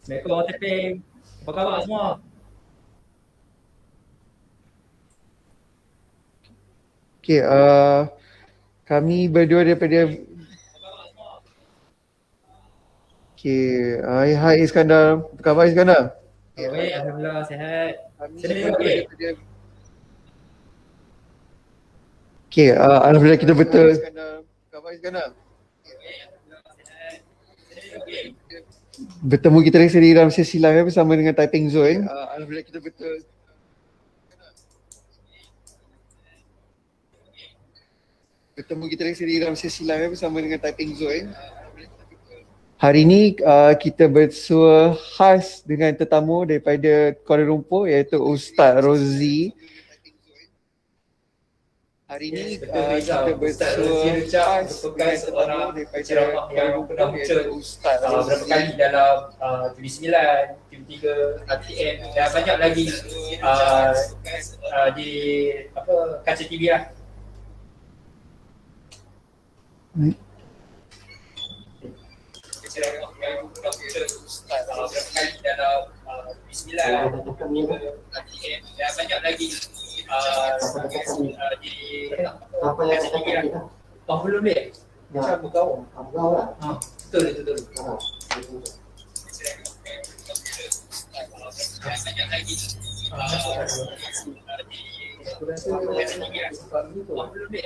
Assalamualaikum Orang Teping. Apa khabar semua? Okay, kami berdua daripada hai Iskandar. Apa khabar Iskandar? Baik, Alhamdulillah sihat. Kami Sini juga berdua okey? daripada Alhamdulillah kita betul. Iskandar. Apa khabar Iskandar? Baik, Alhamdulillah sihat. Sini juga okey? Bertemu kita sendiri dalam sesi live bersama dengan Typing Zone. Alhamdulillah kita betul. Bertemu kita sendiri dalam sesi live bersama dengan Typing Zone. Hari ini kita bersua khas dengan tetamu daripada Kuala Lumpur iaitu Ustaz Rozi. Hari ini Betul Rizal. kita Ustaz bersua Rozi Rejab khas merupakan dengan seorang tetamu daripada penceramah Kuala yang pernah Lumpur muncul iaitu Ustaz berapa Rozi. kali dalam TV9, TV3, RTM dan banyak lagi di kaca TV lah. Penceramah yang pernah muncul berapa kali dalam TV9, TV3, RTM dan banyak lagi di kaca TV lah. Belum ni? Macam bergaul. Betul, betul. Banyak lagi belum ni?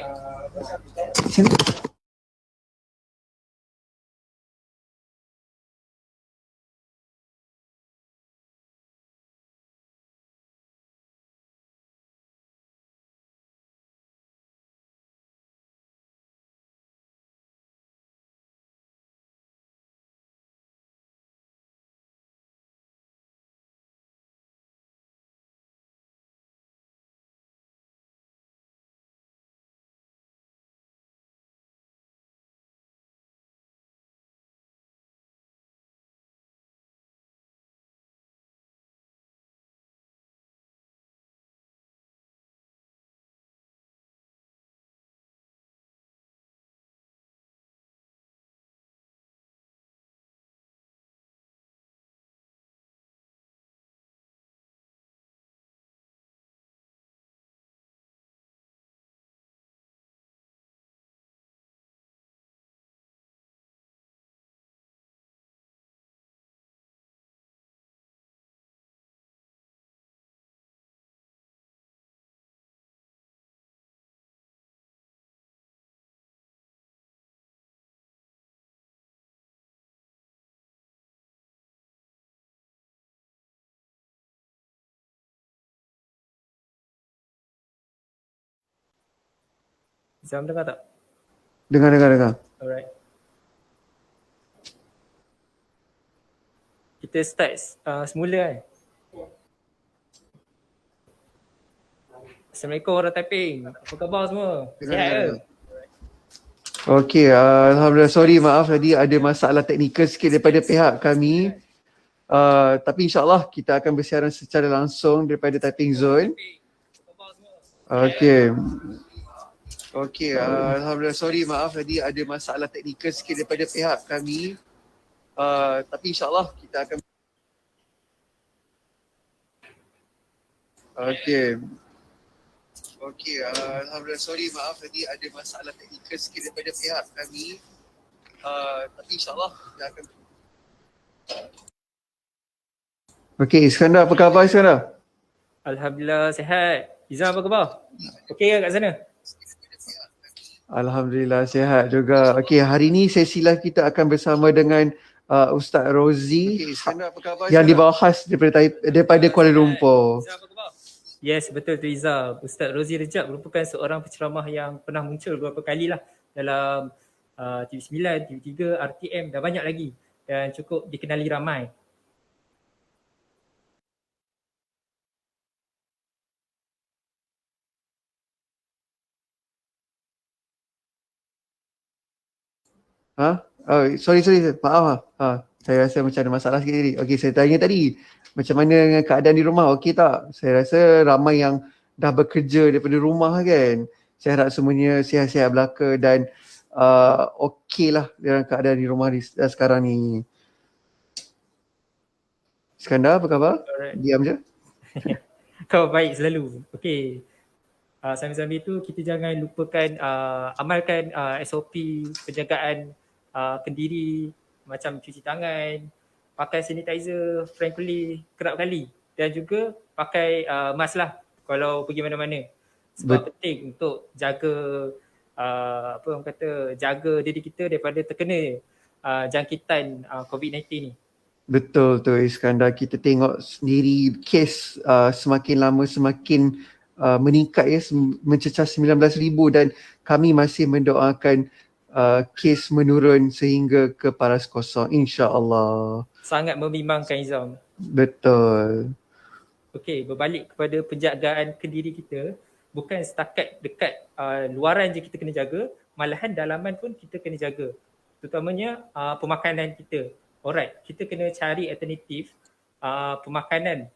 Zam dengar tak? Dengar. Alright. Kita start semula kan? Assalamualaikum orang typing. Apa khabar semua? Sihat ke? Okey, Alhamdulillah. Sorry, maaf tadi ada masalah teknikal sikit daripada pihak kami. Tapi insyaAllah kita akan bersiaran secara langsung daripada Typing Zone. Okey, Alhamdulillah. Sorry, maaf tadi ada masalah teknikal sikit daripada pihak kami. Tapi insyaAllah kita akan Okey, Alhamdulillah. Sorry, maaf tadi ada masalah teknikal sikit daripada pihak kami. Tapi insyaAllah kita akan Okey, Iskandar, apa khabar Iskandar? Alhamdulillah sihat. Izam apa khabar? Okey ke kat sana? Alhamdulillah sihat juga. Okey, hari ini sesi live kita akan bersama dengan Ustaz Rozi yang dibawa khas daripada Kuala Lumpur. Yes, betul tu Izzah. Ustaz Rozi Rejab merupakan seorang penceramah yang pernah muncul beberapa kali lah dalam TV9, TV3, RTM dan banyak lagi dan cukup dikenali ramai. Sorry. Maaf. Saya rasa macam ada masalah sikit tadi. Okey, saya tanya tadi, macam mana dengan keadaan di rumah? Okey tak? Saya rasa ramai yang dah bekerja daripada rumah kan. Saya harap semuanya sihat-sihat belaka dan okey lah dalam keadaan di rumah sekarang ni. Iskandar, apa khabar? Alright. Diam je. Kau baik selalu. Okey. Sambil-sambil itu kita jangan lupakan amalkan SOP penjagaan kendiri macam cuci tangan, pakai sanitizer frequently, kerap kali, dan juga pakai mask lah kalau pergi mana-mana. Sebab penting untuk jaga apa orang kata, jaga diri kita daripada terkena jangkitan COVID-19 ni. Betul tu Iskandar, kita tengok sendiri kes semakin lama semakin meningkat ya, mencecah 19,000 dan kami masih mendoakan kes menurun sehingga ke paras kosong insya-Allah. Sangat membimbangkan Izam. Betul. Okey, berbalik kepada penjagaan kendiri kita, bukan setakat dekat luaran je kita kena jaga, malahan dalaman pun kita kena jaga. Terutamanya pemakanan kita. Alright, kita kena cari alternatif pemakanan,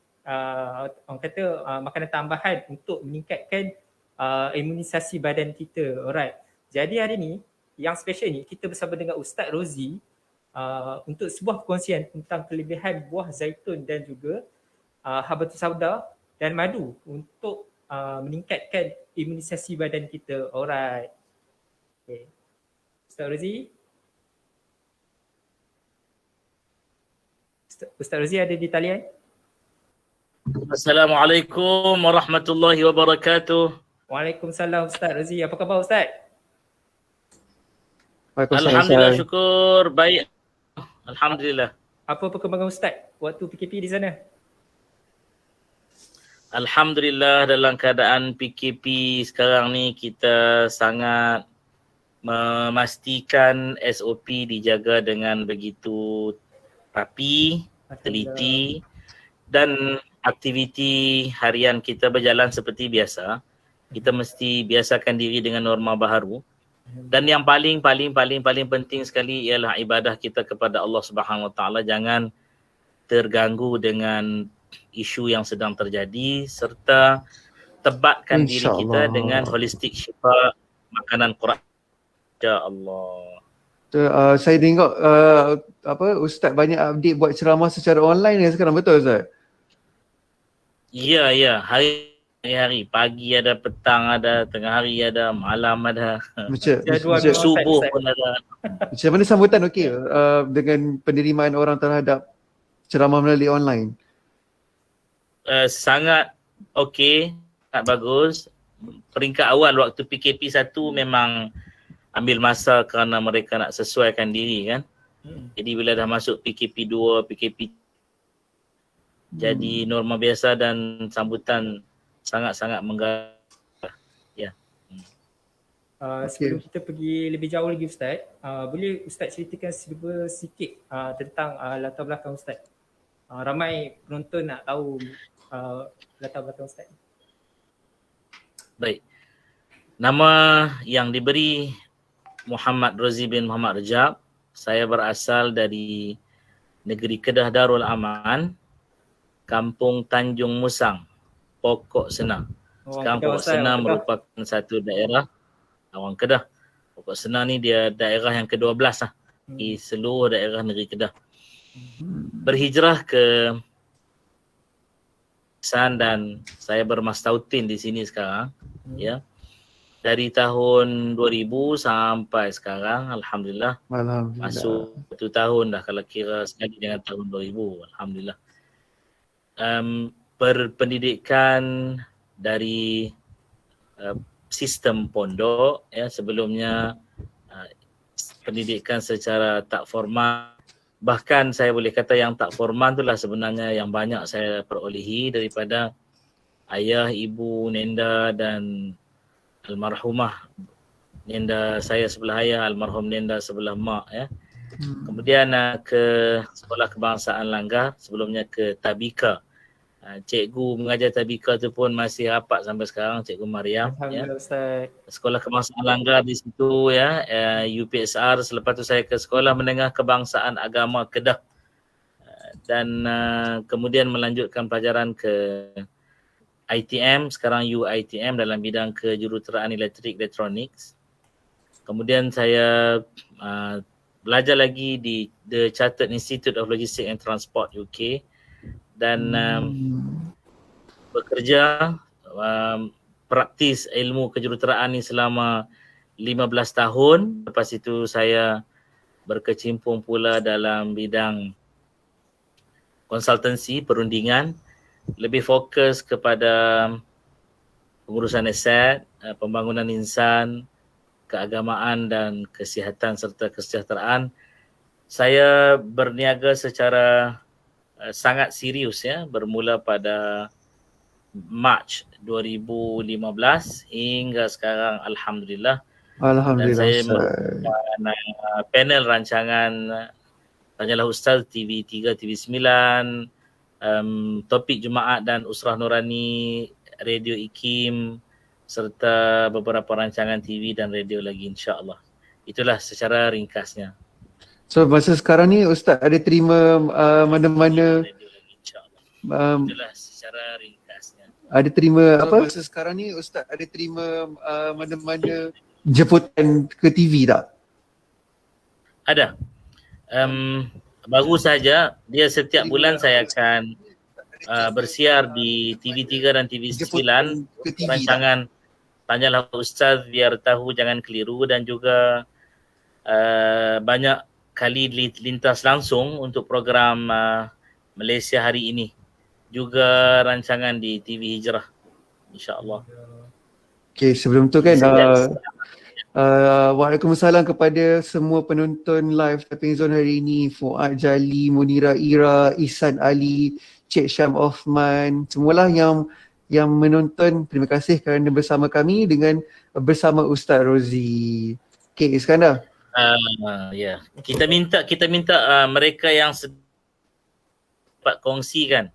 orang kata makanan tambahan untuk meningkatkan imunisasi badan kita. Alright. Jadi hari ni yang special ni kita bersama dengan Ustaz Rozi untuk sebuah perkongsian tentang kelebihan buah zaitun dan juga habatus sauda dan madu untuk meningkatkan imunisasi badan kita. Alright. Okay. Ustaz Rozi? Ustaz Rozi ada di talian? Assalamualaikum warahmatullahi wabarakatuh. Waalaikumsalam Ustaz Rozi. Apa khabar Ustaz? Alhamdulillah, syukur baik. Alhamdulillah. Apa perkembangan Ustaz waktu PKP di sana? Alhamdulillah, dalam keadaan PKP sekarang ni kita sangat memastikan SOP dijaga dengan begitu rapi, teliti, dan aktiviti harian kita berjalan seperti biasa. Kita mesti biasakan diri dengan norma baharu. Dan yang paling penting sekali ialah ibadah kita kepada Allah Subhanahu Wa Taala. Jangan terganggu dengan isu yang sedang terjadi serta tebatkan diri kita dengan holistik syifa makanan Quran. InsyaAllah. Saya tengok Ustaz banyak update buat ceramah secara online ni sekarang, betul Ustaz? Ya, hari-hari, pagi ada, petang ada, tengah hari ada, malam ada, macam subuh pun ada. Macam mana sambutan okey dengan penerimaan orang terhadap ceramah melalui online? Sangat okey, sangat bagus. Peringkat awal waktu PKP 1 memang ambil masa kerana mereka nak sesuaikan diri kan. Jadi bila dah masuk PKP 2, PKP jadi norma biasa dan sambutan sangat-sangat menggalak. Ya. Sebelum kita pergi lebih jauh lagi Ustaz, boleh Ustaz ceritakan sikit tentang latar belakang Ustaz? Ramai penonton nak tahu latar belakang Ustaz. Baik. Nama yang diberi Muhammad Rozi bin Muhammad Rajab. Saya berasal dari negeri Kedah Darul Aman, Kampung Tanjung Musang, Pokok Sena. Sekarang Pokok Sena merupakan satu daerah Awang Kedah. Pokok Sena ni dia daerah yang ke-12 lah di seluruh daerah negeri Kedah. Berhijrah ke San dan saya bermastautin di sini sekarang. Ya. Dari tahun 2000 sampai sekarang, Alhamdulillah. Masuk 1 tahun dah kalau kira sekali dengan tahun 2000. Alhamdulillah. Berpendidikan dari sistem pondok, ya, sebelumnya pendidikan secara tak formal. Bahkan saya boleh kata yang tak formal itulah sebenarnya yang banyak saya perolehi daripada ayah, ibu, nenda dan almarhumah nenda saya sebelah ayah, almarhum nenda sebelah mak ya. Kemudian ke sekolah kebangsaan Langgar, sebelumnya ke Tabika. Cikgu mengajar Tabika tu pun masih rapat sampai sekarang, Cikgu Mariam ya. Sekolah kebangsaan Langgar di situ ya, UPSR. Selepas tu saya ke Sekolah Menengah Kebangsaan Agama Kedah. Dan kemudian melanjutkan pelajaran ke ITM, sekarang UITM dalam bidang kejuruteraan elektrik elektronik. Kemudian saya belajar lagi di The Chartered Institute of Logistics and Transport UK dan bekerja praktis ilmu kejuruteraan ni selama 15 tahun. Lepas itu saya berkecimpung pula dalam bidang konsultansi, perundingan, lebih fokus kepada pengurusan aset, pembangunan insan, keagamaan dan kesihatan serta kesejahteraan. Saya berniaga secara sangat serius ya, bermula pada Mac 2015 hingga sekarang alhamdulillah. Dan saya merupakan panel rancangan Tanyalah Ustaz TV3, TV9, Topik Jumaat dan Usrah Nurani, Radio IKIM serta beberapa rancangan TV dan radio lagi insya-Allah. Itulah secara ringkasnya. So masa sekarang ni Ustaz ada terima mana-mana itulah secara ringkasnya. Ada terima apa? Masa sekarang ni Ustaz ada terima mana-mana jemputan ke TV tak? Ada. Baru saja dia setiap bulan saya akan bersiar di TV3 dan TV9 rancangan Tanyalah Ustaz biar tahu jangan keliru, dan juga banyak kali lintas langsung untuk program Malaysia Hari Ini, juga rancangan di TV Hijrah insya-Allah. Okay, sebelum tu kan waalaikumsalam kepada semua penonton live Tapping Zone hari ini. Fuad Jali, Munira Ira, Ihsan Ali, Cik Syam Othman, semualah yang menonton. Terima kasih kerana bersama kami bersama Ustaz Rozi. Okay, Iskandar. Ya. Kita minta mereka yang dapat kongsikan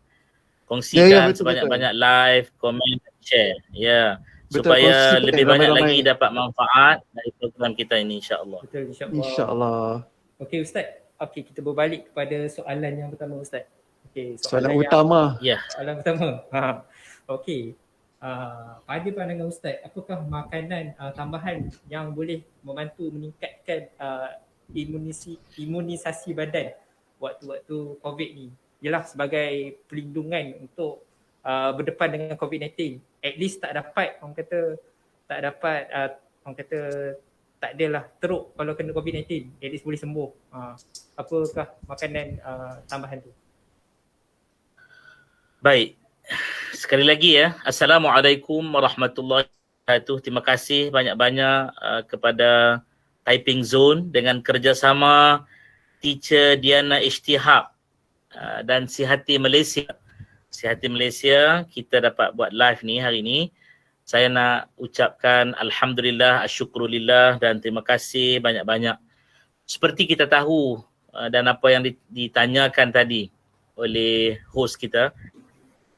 sebanyak-banyak live, komen, share. Ya. Betul, supaya kongsi lebih banyak ramai-ramai lagi dapat manfaat dari program kita ini insya-Allah. Betul, insya-Allah. Okey Ustaz. Okey, kita berbalik kepada soalan yang pertama Ustaz. Okey, soalan utama. Ya. Soalan pertama. Okey. Pada pandangan Ustaz, apakah makanan tambahan yang boleh membantu meningkatkan imunisasi badan waktu-waktu COVID ni? Ialah sebagai perlindungan untuk berdepan dengan COVID-19. At least tak dapat orang kata tak adalah teruk kalau kena COVID-19. At least boleh sembuh. Apakah makanan tambahan tu? Baik. Sekali lagi ya. Assalamualaikum warahmatullahi wabarakatuh. Terima kasih banyak-banyak kepada Tapping Zone dengan kerjasama Teacher Diana Ishtihab dan Sihati Malaysia. Sihati Malaysia, kita dapat buat live ni hari ni. Saya nak ucapkan alhamdulillah, asyukrulillah dan terima kasih banyak-banyak. Seperti kita tahu dan apa yang ditanyakan tadi oleh host kita,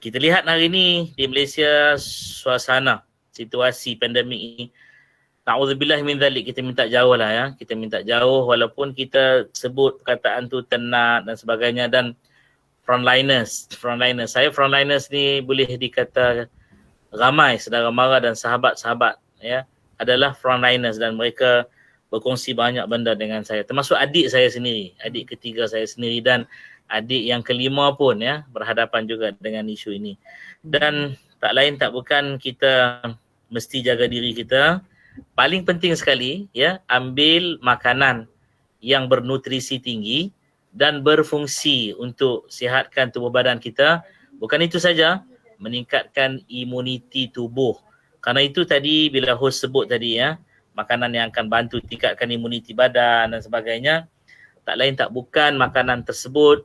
kita lihat hari ni di Malaysia suasana situasi pandemik ini, na'udzubillah min dzalik, kita minta jauh lah ya. Kita minta jauh walaupun kita sebut perkataan tu tenat dan sebagainya, dan frontliners. Saya frontliners ni boleh dikata ramai saudara mara dan sahabat-sahabat ya adalah frontliners, dan mereka berkongsi banyak benda dengan saya, termasuk adik saya sendiri, adik ketiga saya sendiri, dan adik yang kelima pun ya berhadapan juga dengan isu ini. Dan tak lain tak bukan kita mesti jaga diri kita. Paling penting sekali ya, ambil makanan yang bernutrisi tinggi dan berfungsi untuk sihatkan tubuh badan kita. Bukan itu saja, meningkatkan imuniti tubuh. Karena itu tadi bila host sebut tadi ya, makanan yang akan bantu tingkatkan imuniti badan dan sebagainya, tak lain tak bukan makanan tersebut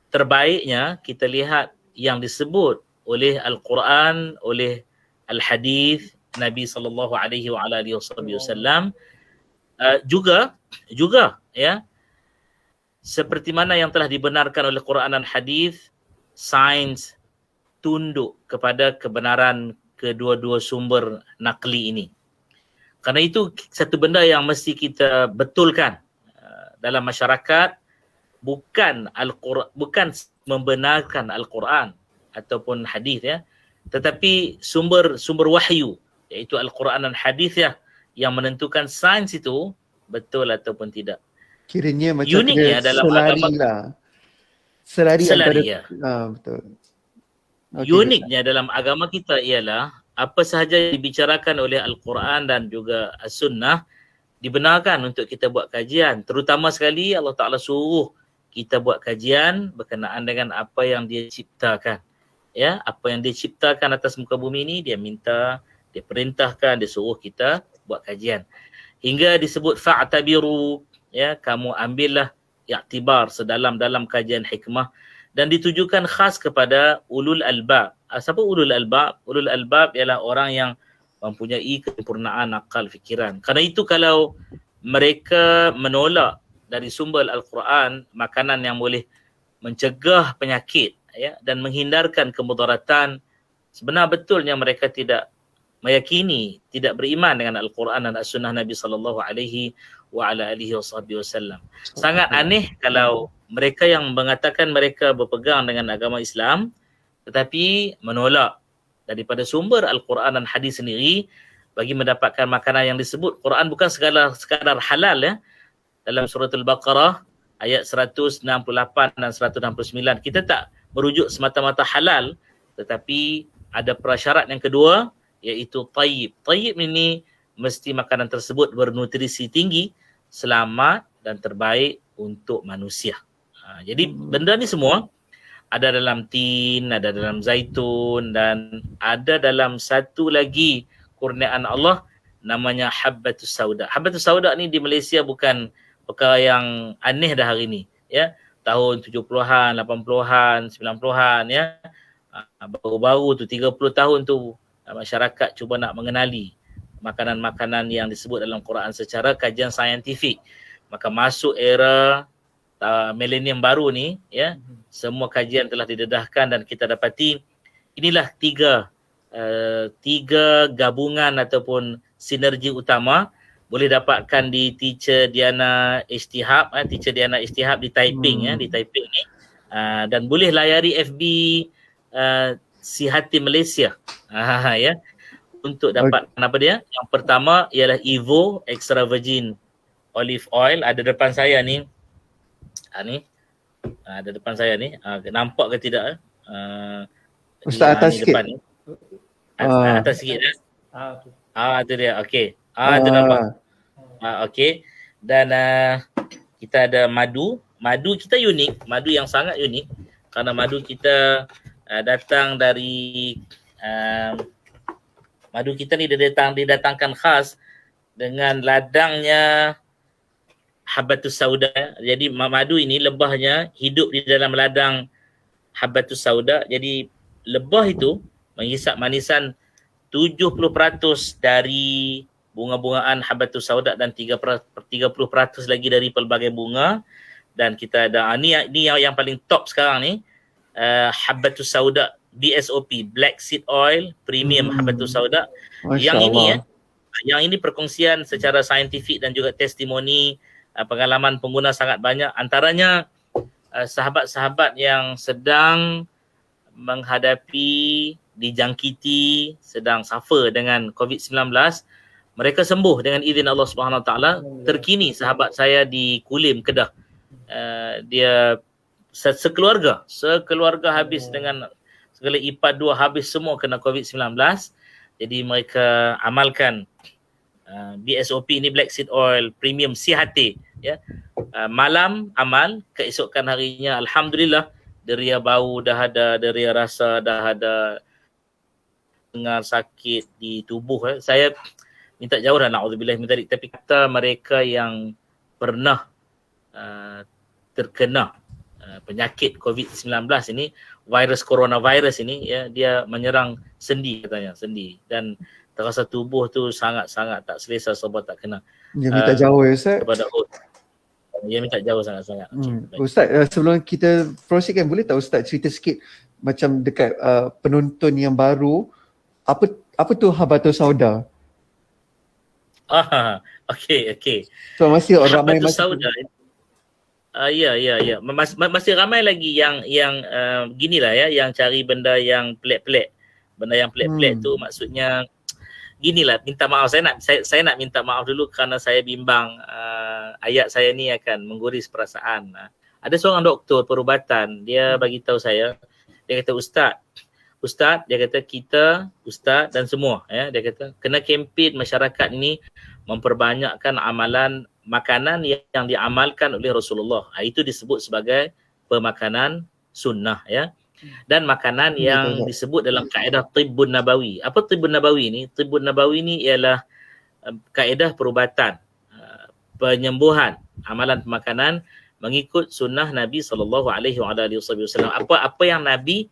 terbaiknya kita lihat yang disebut oleh Al-Quran, oleh Al-Hadis Nabi sallallahu alaihi wasallam, juga ya, seperti mana yang telah dibenarkan oleh Quran dan Hadis, sains tunduk kepada kebenaran kedua-dua sumber nakli ini. Karena itu satu benda yang mesti kita betulkan dalam masyarakat, bukan membenarkan Al-Quran ataupun hadis ya, tetapi sumber wahyu iaitu Al-Quran dan hadis ya yang menentukan sains itu betul ataupun tidak. Kiranya macam uniknya dalam agama lah. selari antara Selari, ya. betul. Okey, Uniknya dalam agama kita ialah apa sahaja yang dibicarakan oleh Al-Quran dan juga As-Sunnah dibenarkan untuk kita buat kajian. Terutama sekali Allah Ta'ala suruh kita buat kajian berkenaan dengan apa yang dia ciptakan. Ya, apa yang dia ciptakan atas muka bumi ini, dia minta, dia perintahkan, dia suruh kita buat kajian. Hingga disebut fa'tabiru, ya, kamu ambillah i'tibar sedalam-dalam kajian hikmah, dan ditujukan khas kepada ulul albab. Siapa ulul albab? Ulul albab ialah orang yang mempunyai kesempurnaan akal fikiran. Karena itu kalau mereka menolak dari sumber Al-Quran makanan yang boleh mencegah penyakit, ya, dan menghindarkan kemudaratan, sebenar betulnya mereka tidak meyakini, tidak beriman dengan Al-Quran dan As-Sunnah Nabi sallallahu alaihi wa ala alihi wasallam. Sangat aneh kalau mereka yang mengatakan mereka berpegang dengan agama Islam tetapi menolak daripada sumber Al-Quran dan hadis sendiri bagi mendapatkan makanan yang disebut. Quran bukan sekadar halal, ya. Dalam surah Al-Baqarah ayat 168 dan 169 kita tak merujuk semata-mata halal, tetapi ada prasyarat yang kedua iaitu tayyib. Tayyib ini mesti makanan tersebut bernutrisi tinggi, selamat dan terbaik untuk manusia. Jadi benda ni semua ada dalam tin, ada dalam zaitun, dan ada dalam satu lagi kurniaan Allah namanya habbatus sauda. Habbatus sauda ni di Malaysia bukan perkara yang aneh dah hari ni, ya. Tahun 70-an, 80-an, 90-an, ya. Baru-baru tu 30 tahun tu masyarakat cuba nak mengenali makanan-makanan yang disebut dalam Quran secara kajian saintifik. Maka masuk era milenium baru ni, ya, semua kajian telah didedahkan dan kita dapati inilah tiga gabungan ataupun sinergi utama boleh dapatkan di Teacher Diana Ijtihad, Teacher Diana Ijtihad di Taiping, ya, di Taiping ni, dan boleh layari FB Si Hati Malaysia, ya, untuk dapat apa dia. Yang pertama ialah Evo Extra Virgin Olive Oil, ada depan saya ni. Ni ada depan saya ni, nampak ke tidak? Ustaz atas sikit. Depan ni. Atas sikit, ya. Okay. Itu dia. Okey. Itu nampak. Okey. Dan kita ada madu. Madu kita unik, madu yang sangat unik kerana madu kita datang dari madu kita ni didatangkan khas dengan ladangnya habbatus sauda. Jadi madu ini lebahnya hidup di dalam ladang habbatus sauda. Jadi lebah itu menghisap manisan 70% dari bunga-bungaan habbatus sauda dan 30% lagi dari pelbagai bunga. Dan kita ada ni yang paling top sekarang ni, habbatus sauda BSOP, Black Seed Oil Premium habbatus sauda. Yang ini, yang ini perkongsian secara saintifik dan juga testimoni, pengalaman pengguna sangat banyak. Antaranya sahabat-sahabat yang sedang menghadapi, dijangkiti, sedang suffer dengan COVID-19, mereka sembuh dengan izin Allah Subhanahu Wa Taala. Terkini sahabat saya di Kulim, Kedah, dia sekeluarga habis dengan segala ipad dua, habis semua kena COVID-19. Jadi mereka amalkan BSOP ini, Black Seed Oil Premium CHT, ya. Malam amal, keesokan harinya alhamdulillah deria bau dah ada, deria rasa dah ada, dengar sakit di tubuh. Saya minta jauh dah, na'udzubillah min dzalik, tapi kata mereka yang pernah terkena penyakit COVID-19 ini, virus coronavirus ini, ya, dia menyerang sendi katanya, sendi, dan terasa tubuh tu sangat-sangat tak selesa sebab tak kena. Dia minta jauh, ya Ustaz. Dia minta jauh sangat-sangat. Ustaz, sebelum kita proceed kan, boleh tak Ustaz cerita sikit macam dekat penonton yang baru, apa tu habbatus sauda? Okey. So masih ramai habbatus sauda. Ya. Masih ramai lagi yang ginilah, ya, yang cari benda yang pelik-pelik. Benda yang pelik-pelik tu maksudnya ginilah, minta maaf. Saya nak minta maaf dulu kerana saya bimbang ayat saya ni akan mengguris perasaan Ada seorang doktor perubatan, dia bagi tahu saya, dia kata Ustaz, dia kata kita, Ustaz dan semua, dia kata kena kempen masyarakat ini memperbanyakkan amalan makanan yang diamalkan oleh Rasulullah. Itu disebut sebagai pemakanan sunnah, ya. Dan makanan yang disebut dalam kaedah Tibbun Nabawi. Apa Tibbun Nabawi ni? Tibbun Nabawi ni ialah kaedah perubatan, penyembuhan, amalan pemakanan mengikut sunnah Nabi SAW. Apa yang Nabi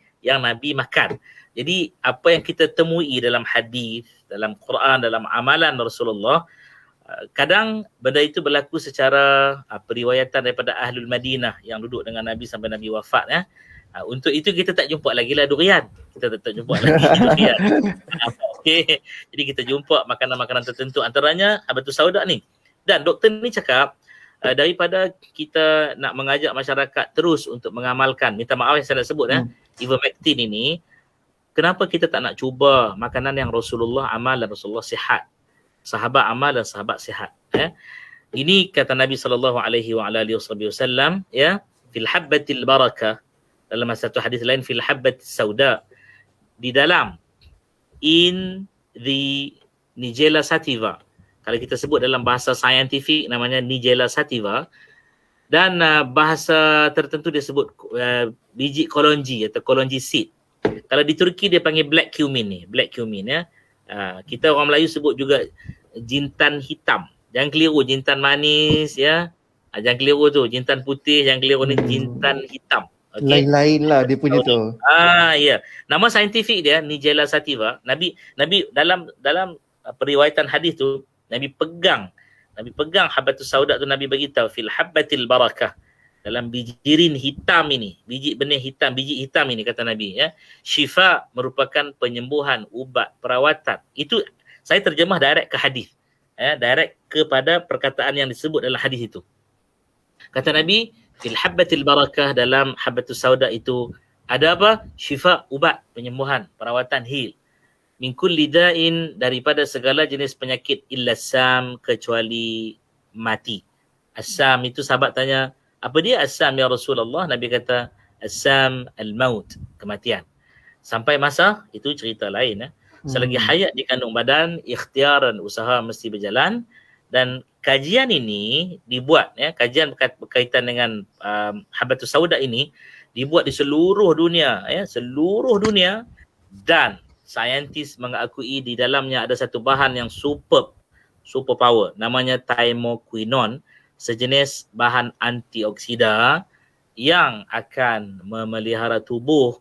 makan. Jadi apa yang kita temui dalam hadis, dalam Quran, dalam amalan Rasulullah, kadang benda itu berlaku secara periwayatan daripada Ahlul Madinah yang duduk dengan Nabi sampai Nabi wafat, ya. Untuk itu kita tak jumpa lagi lah durian. Kita tak jumpa lagi durian. Okay. Jadi kita jumpa makanan-makanan tertentu, antaranya habatus sauda ni. Dan doktor ni cakap, daripada kita nak mengajak masyarakat terus untuk mengamalkan, minta maaf yang saya nak sebut, ivermectin ini, kenapa kita tak nak cuba makanan yang Rasulullah amal dan Rasulullah sihat, sahabat amal dan sahabat sihat, ya. Ini kata Nabi SAW, ya, fil habbatil barakah, dalam satu hadis lain fil habbatis sauda, di dalam in the Nigella sativa. Kalau kita sebut dalam bahasa saintifik namanya Nigella sativa, dan bahasa tertentu dia sebut biji kolonji atau kolonji seed. Kalau di Turki dia panggil black cumin, ya. Kita orang Melayu sebut juga jintan hitam. Jangan keliru jintan manis, ya. Jangan keliru tu jintan putih, jangan keliru ni jintan hitam. Okay. Lain-lain lah dia punya tu. Ya. Nama saintifik dia Nigella sativa. Nabi dalam periwayatan hadis tu Nabi pegang habatus sauda tu, Nabi bagi tahu fil habbatil barakah, dalam bijirin hitam ini, biji benih hitam, biji hitam ini kata Nabi, ya. Syifa merupakan penyembuhan, ubat, perawatan. Itu saya terjemah direct ke hadis. Direct kepada perkataan yang disebut dalam hadis itu. Kata Nabi fil habbatil barakah, dalam habatus sauda itu ada apa? Syifa, ubat, penyembuhan, perawatan, heal. Min kulli da'in, daripada segala jenis penyakit, illa sam, kecuali mati. As-sam itu sahabat tanya, apa dia as-sam ya Rasulullah? Nabi kata as-sam al-maut, kematian. Sampai masa itu cerita lain, ya. Selagi hayat di kandung badan, ikhtiaran, usaha mesti berjalan. Dan kajian ini dibuat, ya, kajian berkaitan dengan habatus sauda ini dibuat di seluruh dunia, ya, seluruh dunia, dan saintis mengakui di dalamnya ada satu bahan yang super power, namanya thymoquinone, sejenis bahan antioksida yang akan memelihara tubuh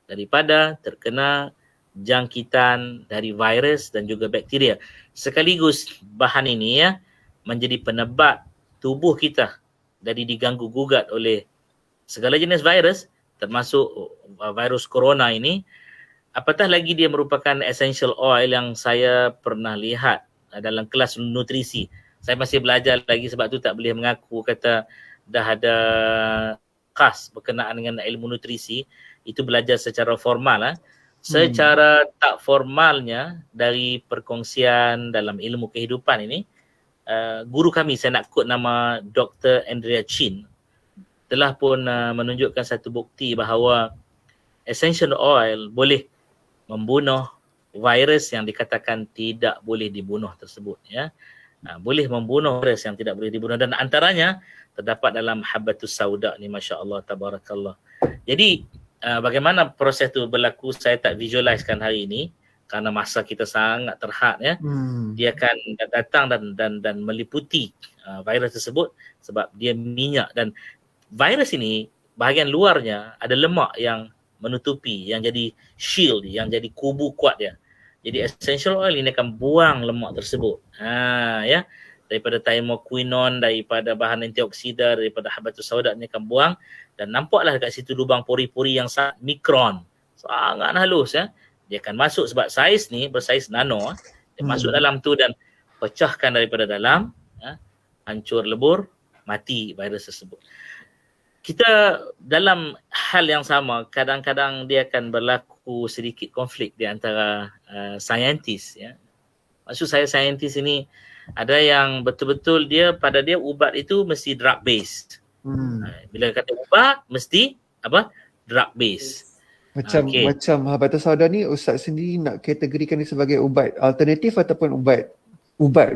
daripada terkena jangkitan dari virus dan juga bakteria. Sekaligus bahan ini, ya, menjadi penebat tubuh kita dari diganggu gugat oleh segala jenis virus, termasuk virus corona ini. Apatah lagi dia merupakan essential oil yang saya pernah lihat dalam kelas nutrisi. Saya masih belajar lagi, sebab tu tak boleh mengaku kata dah ada khas berkenaan dengan ilmu nutrisi. Itu belajar secara formal, Secara tak formalnya, dari perkongsian dalam ilmu kehidupan ini, guru kami, saya nak quote nama Dr. Andrea Chin, telah pun menunjukkan satu bukti bahawa essential oil boleh membunuh virus yang dikatakan tidak boleh dibunuh tersebut, ya. Boleh membunuh virus yang tidak boleh dibunuh, dan antaranya terdapat dalam habatus sauda ni, masya-Allah, tabarakallah. Jadi bagaimana proses tu berlaku saya tak visualizekan hari ini kerana masa kita sangat terhad, ya. Dia akan datang dan meliputi virus tersebut sebab dia minyak, dan virus ini bahagian luarnya ada lemak yang menutupi, yang jadi shield, yang jadi kubu kuat dia. Jadi essential oil ini akan buang lemak tersebut. Ya, daripada thymoquinone, daripada bahan antioksida, daripada habatus sauda ni akan buang, dan nampaklah dekat situ lubang pori-pori yang sangat mikron, sangat halus, ya. Dia akan masuk sebab saiz ni bersaiz nano, dia masuk dalam tu dan pecahkan daripada dalam, ya, hancur lebur, mati virus tersebut. Kita dalam hal yang sama, kadang-kadang dia akan berlaku sedikit konflik di antara saintis, ya. Maksud saya saintis ini ada yang betul-betul pada dia ubat itu mesti drug based. Bila kata ubat mesti apa? Drug base. Macam Okey. macam Habatus Sauda ni Ustaz sendiri nak kategorikan ni sebagai ubat alternatif ataupun ubat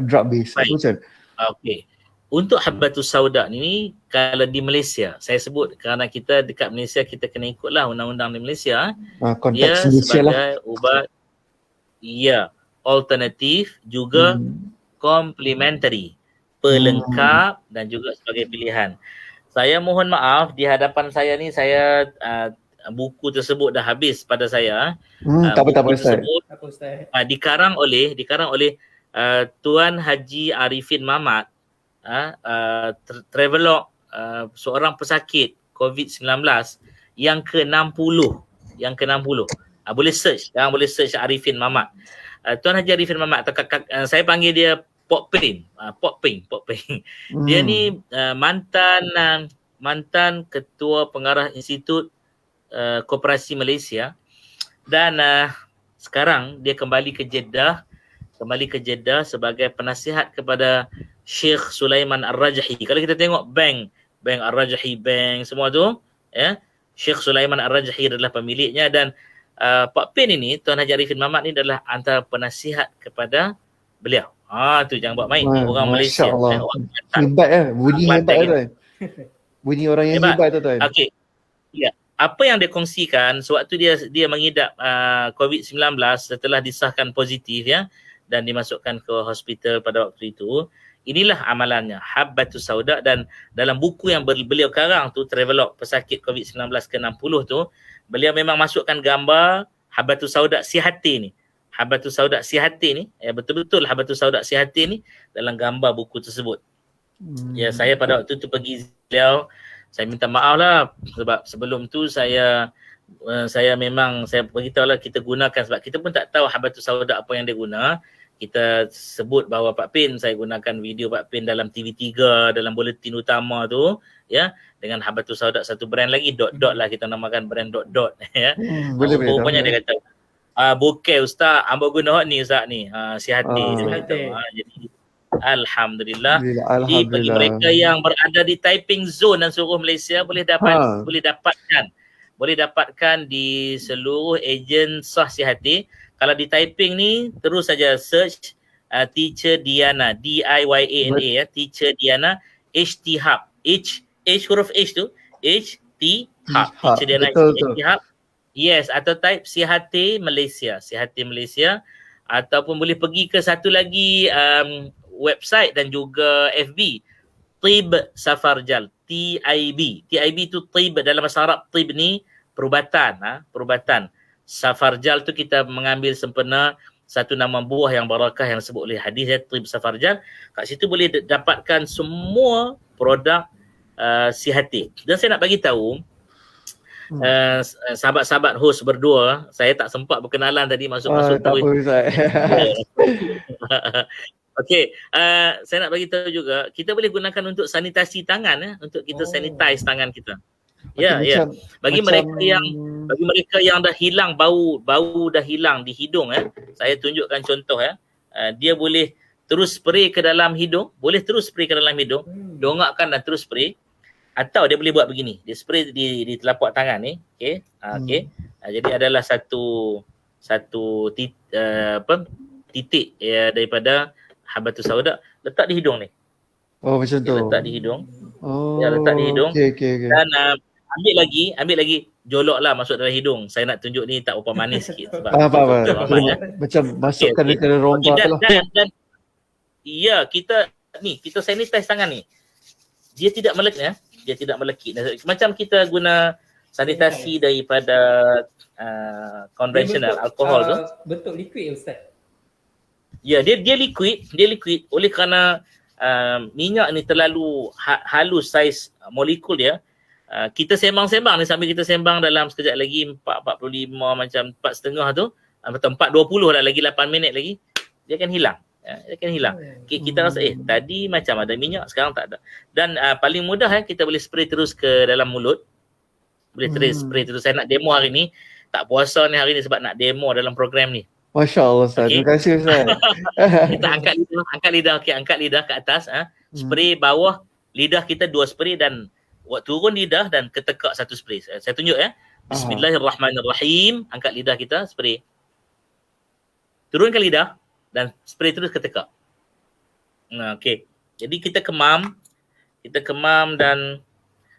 drug base. Baik. Macam Okey. Untuk Habatus Sauda ni kalau di Malaysia, saya sebut kerana kita dekat Malaysia kita kena ikutlah undang-undang di Malaysia. Dia konteks Malaysia lah. sebagai ubat alternatif juga complementary, pelengkap dan juga sebagai pilihan. Saya mohon maaf di hadapan saya ni saya buku tersebut dah habis pada saya. Tak apa Buku Ustaz. tersebut Apa Ustaz? dikarang oleh Tuan Haji Arifin Mamat, travelog, seorang pesakit COVID-19 yang ke-60. Boleh search, boleh search Arifin Mamat. Tuan Haji Arifin Mamat atau saya panggil dia Pok Ping. Dia ni mantan ketua pengarah Institut Koperasi Malaysia dan sekarang dia kembali ke Jeddah sebagai penasihat kepada Sheikh Sulaiman Ar-Rajhi. Kalau kita tengok bank Ar-Rajhi Bank semua tu, ya, Sheikh Sulaiman Ar-Rajhi adalah pemiliknya dan Pak Pin ini, Tuan Haji Arifin Mamat ni adalah antara penasihat kepada beliau. Tu jangan buat main. Orang Malaysia. Masya Allah. Orang Hebat bunyi hebat Kelantan tuan. Bunyi orang yang hebat tu tuan. Okey. Ya, apa yang dia kongsikan sewaktu dia mengidap COVID-19 setelah disahkan positif ya dan dimasukkan ke hospital pada waktu itu, inilah amalannya Habatus Sauda. Dan dalam buku yang beliau karang tu, Travelog Pesakit COVID-19 ke-60 tu, beliau memang masukkan gambar Habatus Sauda Sihati ni. Habatus Sauda Sihati ni, betul-betul Habatus Sauda Sihati ni dalam gambar buku tersebut. Ya, saya pada waktu tu pergi beliau, saya minta maaf lah sebab sebelum tu saya beritahu lah kita gunakan sebab kita pun tak tahu Habatus Sauda apa yang dia guna. Kita sebut bahawa Pak Pin, saya gunakan video Pak Pin dalam TV3, dalam buletin utama tu, ya, dengan Habatus Sauda satu brand lagi, dot lah kita namakan brand dot ya. Boleh Rupanya dia kata, bokeh Ustaz, hamba guna ni Ustaz ni, Sihati. Dia kata, jadi Alhamdulillah. Jadi bagi mereka yang berada di typing zone dan seluruh Malaysia boleh dapatkan di seluruh ejen sah Sihati. Kalau di typing ni terus saja search Teacher Diana, DIYANA ya, Teacher Diana HT Hub. Huruf H tu HT Hub. Teacher Diana HT Hub. Yes, atau type Sihati Malaysia ataupun boleh pergi ke satu lagi website dan juga FB, Tib Safarjal, TIB tu Tib, dalam bahasa Arab Tib ni perubatan. Safarjal tu kita mengambil sempena satu nama buah yang barakah yang disebut oleh hadis ya, Tib Safarjal. Kat situ boleh dapatkan semua produk Sihati. Dan saya nak bagi tahu sahabat-sahabat host berdua, saya tak sempat berkenalan tadi masuk-masuk tak apa Ustaz. Okey, saya nak bagi tahu juga kita boleh gunakan untuk sanitasi tangan untuk kita sanitize tangan kita. Ya. Bagi mereka yang dah hilang bau dah hilang di hidung saya tunjukkan contoh dia boleh terus spray ke dalam hidung, dongakkan dan terus spray. Atau dia boleh buat begini, dia spray di telapak tangan ni, okey. Jadi adalah satu titik daripada Habatus Sauda letak di hidung ni. Macam tu. Letak di hidung. Letak di hidung. Okay. Dan ambil lagi joloklah masuk dalam hidung. Saya nak tunjuk ni tak berapa manis sikit sebab apa. Macam masukkan ke rongga tu lah. Dan kita sanitize tangan ni. Dia tidak melekit. Macam kita guna sanitasi daripada konvensional alkohol tu. Bentuk liquid Ustaz. Ya, dia liquid oleh kerana minyak ni terlalu halus saiz molekul dia. Kita sembang-sembang ni sambil kita sembang dalam sekejap lagi 4.45 macam 4.30 tu atau 4.20 dah lagi 8 minit lagi dia akan hilang. Kita rasa tadi macam ada minyak, sekarang tak ada. Dan paling mudah kita boleh spray terus ke dalam mulut. Boleh spray terus. Saya nak demo hari ni. Tak puasa ni hari ni sebab nak demo dalam program ni. Masya Allah Ustaz. Terima kasih Ustaz. Kita angkat lidah ke atas. Spray bawah lidah kita 2 spray dan Buat turun lidah dan ketekak satu spray. Saya tunjuk ya. Bismillahirrahmanirrahim. Angkat lidah kita, spray. Turunkan lidah dan spray terus ketekak. Okey. Jadi kita kemam dan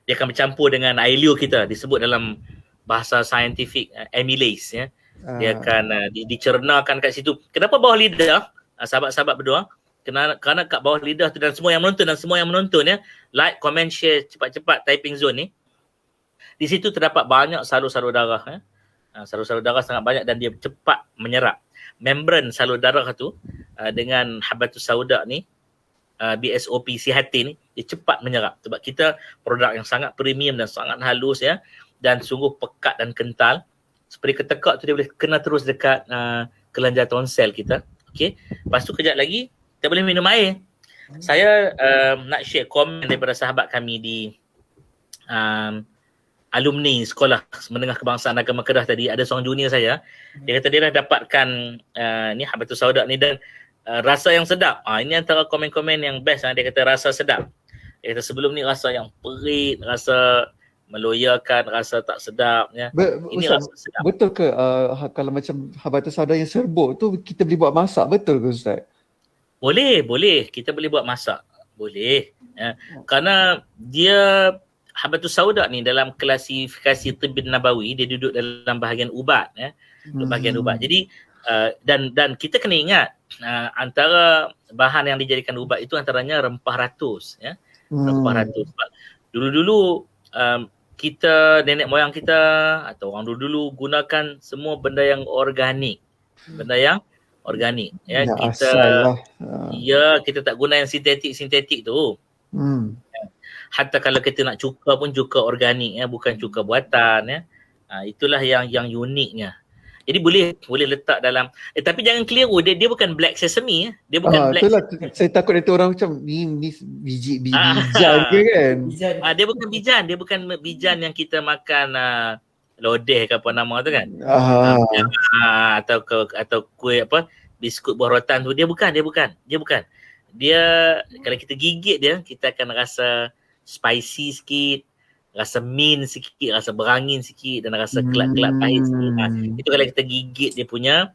dia akan bercampur dengan air liur kita, disebut dalam bahasa saintifik amylase ya. Dia akan dicernakan kat situ. Kenapa bawah lidah? Sahabat-sahabat berdua, kerana kat bawah lidah tu dan semua yang menonton ya, like, comment, share cepat-cepat typing zone ni. Di situ terdapat banyak salur-salur darah ya. Salur-salur darah sangat banyak dan dia cepat menyerap. Membran salur darah tu dengan habatus sauda ni, BSOP sihatin ni, dia cepat menyerap sebab kita produk yang sangat premium dan sangat halus ya, dan sungguh pekat dan kental. Spray ketekak tu dia boleh kena terus dekat kelenjar tonsel kita. Okey. Lepas tu kejap lagi kita boleh minum air. Saya nak share komen daripada sahabat kami di alumni sekolah menengah kebangsaan agama Kedah tadi. Ada seorang junior saya, dia kata dia dah dapatkan ni habatus sauda ni dan rasa yang sedap. Ini antara komen-komen yang best. Dia kata rasa sedap. Dia kata sebelum ni rasa yang perit, rasa meloyakan, rasa tak sedap ya. Ini Ustaz, rasa sedap. betul ke kalau macam habatus sauda yang serbuk tu kita boleh buat masak, betul ke Ustaz? Boleh. Kita boleh buat masak. Boleh. Ya. Kerana dia habatus sauda ni dalam klasifikasi tibbin nabawi, dia duduk dalam bahagian ubat ya. Bahagian ubat. Jadi dan kita kena ingat antara bahan yang dijadikan ubat itu antaranya rempah ratus ya. Rempah ratus. Dulu-dulu kita, nenek moyang kita atau orang dulu gunakan semua benda yang organik. Benda yang organik ya. Kita tak guna yang sintetik tu. Hatta kalau kita nak cuka pun cuka organik ya, bukan cuka buatan ya. Itulah yang uniknya. Jadi boleh letak dalam tapi jangan keliru, dia bukan black sesame ya. Dia bukan black itulah, sesame. saya takut nanti orang macam ni biji bijan ke kan. Dia bukan bijan yang kita makan lodeh ke apa nama tu kan. Atau kuih apa, biskut buah rotan tu, dia bukan. Dia kalau kita gigit dia, kita akan rasa spicy sikit, rasa mint sikit, rasa berangin sikit dan rasa kelat-kelat pahit sikit. Itu kalau kita gigit dia punya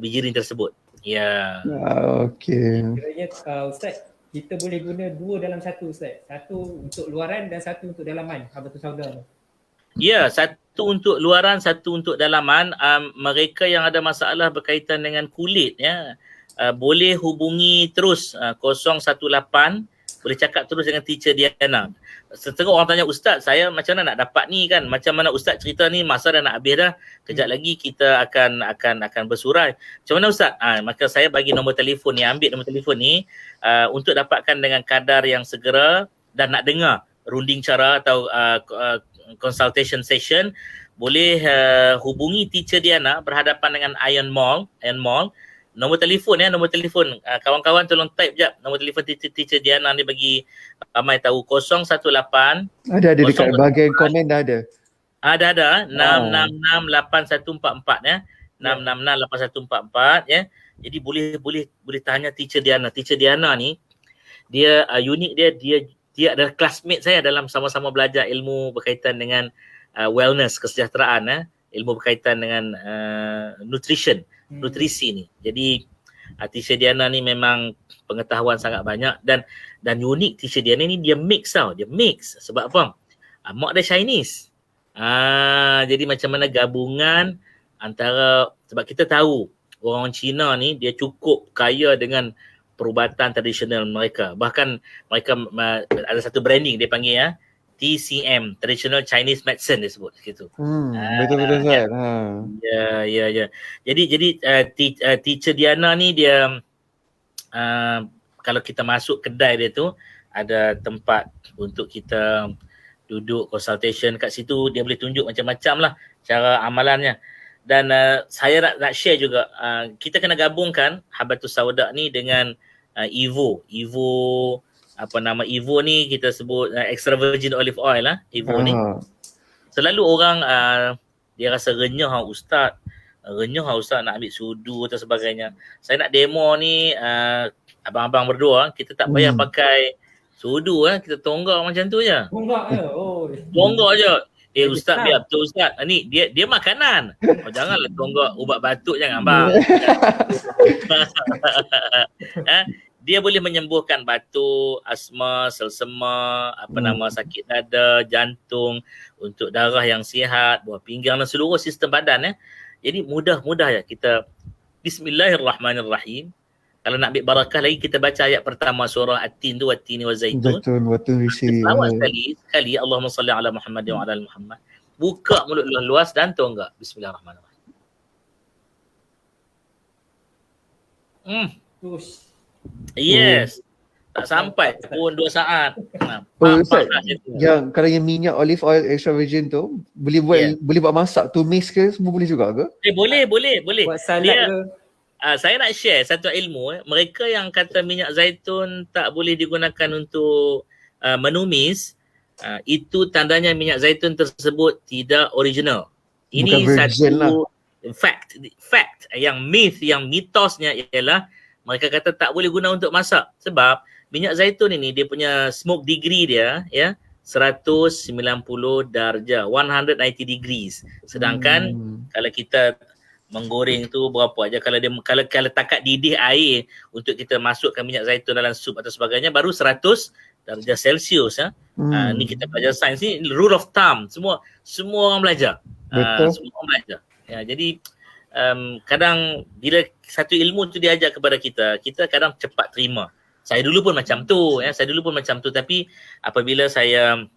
bijirin tersebut. Ya. Okey. Kiranya Ustaz, kita boleh guna dua dalam satu Ustaz. Satu untuk luaran dan satu untuk dalaman habatus sauda. Ya, satu untuk luaran, satu untuk dalaman. Mereka yang ada masalah berkaitan dengan kulit ya, boleh hubungi terus 018, boleh cakap terus dengan teacher Diana. Setengah orang tanya, Ustaz, saya macam mana nak dapat ni kan? Macam mana Ustaz cerita ni, masa dah nak habis dah. Kejap lagi kita akan bersurai. Macam mana Ustaz? Maka saya bagi nombor telefon ni, ambil nombor telefon ni untuk dapatkan dengan kadar yang segera dan nak dengar runding cara atau consultation session, boleh hubungi teacher Diana berhadapan dengan Iron Mall. Nombor telefon kawan-kawan tolong type jap nombor telefon teacher Diana ni bagi ramai tahu. 018 ada dekat bahagian komen dah ada. Ada 6668144 ya. 6668144 ya. Jadi boleh tanya teacher Diana. Teacher Diana ni dia unik dia adalah classmate saya dalam sama-sama belajar ilmu berkaitan dengan wellness, kesejahteraan ya. Ilmu berkaitan dengan nutrisi ni. Jadi teacher Diana ni memang pengetahuan sangat banyak dan unik teacher Diana ni dia mix tau. Dia mix sebab apa? Mak dia Chinese. Jadi macam mana gabungan antara, sebab kita tahu orang Cina ni dia cukup kaya dengan perubatan tradisional mereka. Bahkan mereka ada satu branding dia panggil ya, TCM, Traditional Chinese Medicine dia sebut gitu. Betul-betul Ustaz. Ya. Jadi teacher Diana ni dia kalau kita masuk kedai dia tu ada tempat untuk kita duduk consultation kat situ. Dia boleh tunjuk macam-macam lah cara amalannya. Dan saya nak share juga, kita kena gabungkan habatus sauda ni dengan Evo ni kita sebut extra virgin olive oil lah. Evo ni selalu orang dia rasa renyah Ustaz nak ambil sudu atau sebagainya. Saya nak demo ni abang-abang berdua, kita tak payah pakai Sudu kita tonggak macam tu je. Bunga ke? Oh. Tonggak je. Ustaz Islam. biar betul Ustaz. Ni dia makanan. Oh, janganlah tonggak ubat batuk jangan bang. Dia boleh menyembuhkan batuk, asma, selsema, nama sakit dada, jantung, untuk darah yang sihat, buah pinggang dan seluruh sistem badan Jadi mudah-mudah ya kita Bismillahirrahmanirrahim. Kalau nak ambil barakah lagi kita baca ayat pertama surah At-Tin tu, Wat-Tini Waz-Zaitun. Zaitun, watun risi. Selawat sekali Allahumma salli ala Muhammad wa ala ali Muhammad. Buka mulut luas dan tonggak. Bismillahirrahmanirrahim. Ush. Yes. Tak sampai pun 2 saat. Ustaz, yang kalau yang minyak olive oil extra virgin tu boleh buat boleh buat masak, tumis ke semua boleh juga ke? Boleh. Buat salad ke? Saya nak share satu ilmu. Mereka yang kata minyak zaitun tak boleh digunakan untuk menumis, itu tandanya minyak zaitun tersebut tidak original. Ini satu fact. Yang myth, yang mitosnya ialah mereka kata tak boleh guna untuk masak sebab minyak zaitun ini dia punya smoke degree dia 190 darjah, 190 degrees. Sedangkan kalau kita menggoreng tu berapa aja, kalau takat didih air untuk kita masukkan minyak zaitun dalam sup atau sebagainya baru 100 darjah Celsius. Ni kita belajar sains ni, rule of thumb. Semua orang belajar. Semua orang belajar. Jadi kadang bila satu ilmu tu diajar kepada kita, kita kadang cepat terima. Saya dulu pun macam tu, tapi apabila saya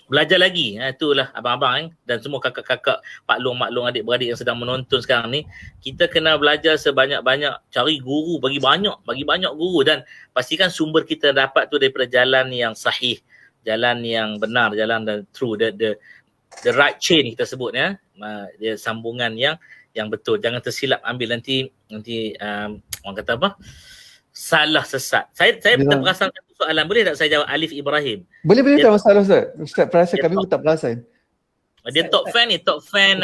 belajar lagi, itulah abang-abang dan semua kakak-kakak, maklum adik-beradik yang sedang menonton sekarang ni, kita kena belajar sebanyak-banyak, cari guru, bagi banyak guru, dan pastikan sumber kita dapat tu daripada jalan yang sahih, jalan yang benar, jalan dan true, the right chain kita sebut dia sambungan yang betul. Jangan tersilap ambil nanti orang kata apa? Salah sesat. Saya tak perasan soalan, boleh tak saya jawab Alif Ibrahim? Boleh tak masalah Ustaz. Ustaz perasan kami pun tak perasan. Dia top fan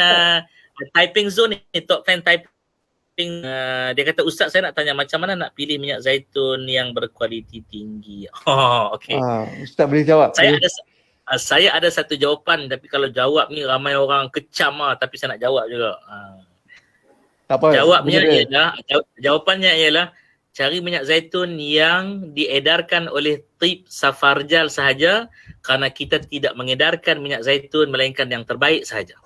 typing zone ni, top fan typing. Dia kata Ustaz saya nak tanya macam mana nak pilih minyak zaitun yang berkualiti tinggi. Okey. Ustaz boleh jawab. Saya ada satu jawapan, tapi kalau jawab ni ramai orang kecam tapi saya nak jawab juga. Tak apa. Jawapannya ialah cari minyak zaitun yang diedarkan oleh Tib Safarjal sahaja, kerana kita tidak mengedarkan minyak zaitun melainkan yang terbaik sahaja.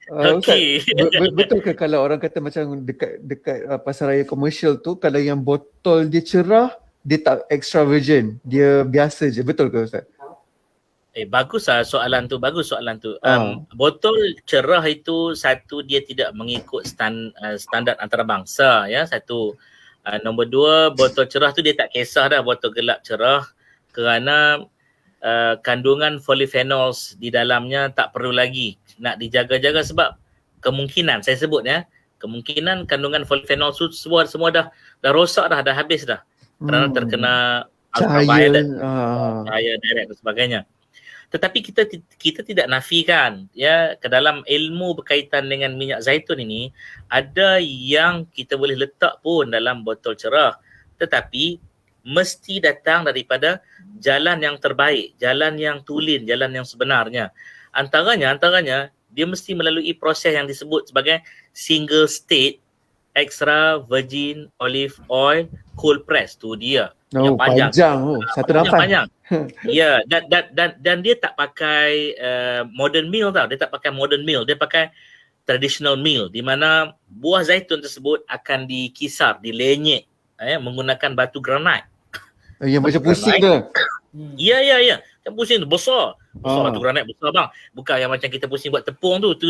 Okay. Betul ke kalau orang kata macam dekat pasaraya komersial tu, kalau yang botol dia cerah, dia tak extra virgin, dia biasa je, betul ke Ustaz? Bagus soalan tu. Botol cerah itu satu, dia tidak mengikut standard antarabangsa satu. Nombor 2, botol cerah tu dia tak kisah dah botol gelap cerah, kerana kandungan polyphenols di dalamnya tak perlu lagi nak dijaga-jaga, sebab kemungkinan saya sebut kemungkinan kandungan polyphenols tu semua dah rosak dah habis dah, kerana terkena ultraviolet, cahaya direct dan sebagainya. Tetapi kita tidak nafikan ke dalam ilmu berkaitan dengan minyak zaitun ini, ada yang kita boleh letak pun dalam botol cerah, tetapi mesti datang daripada jalan yang terbaik, jalan yang tulen, jalan yang sebenarnya. Antaranya dia mesti melalui proses yang disebut sebagai single state extra virgin olive oil cold press. Tu dia yang panjang. Satu nafas. Panjang. Ya, dan dia tak pakai modern meal tau. Dia tak pakai modern meal, dia pakai traditional meal, di mana buah zaitun tersebut akan dikisar, dilenyek menggunakan batu granit. Yang macam pusing tu. Ya. Yang pusing tu besar batu granit besar bang. Bukan yang macam kita pusing buat tepung tu itu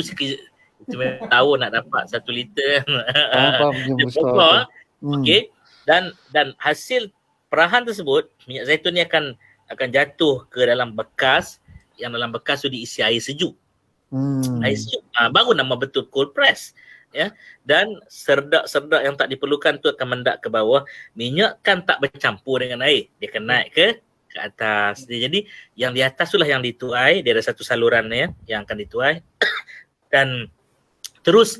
tahu nak dapat 1 liter. Dia besar. Okey. Dan hasil perahan tersebut, minyak zaitun ni akan jatuh ke dalam bekas, yang dalam bekas tu diisi air sejuk. Air sejuk. Baru nama betul cold press. Dan serdak-serdak yang tak diperlukan tu akan mendak ke bawah. Minyak kan tak bercampur dengan air, dia akan naik ke atas. Jadi yang di atas itulah yang dituai. Dia ada satu saluran yang akan dituai. Dan terus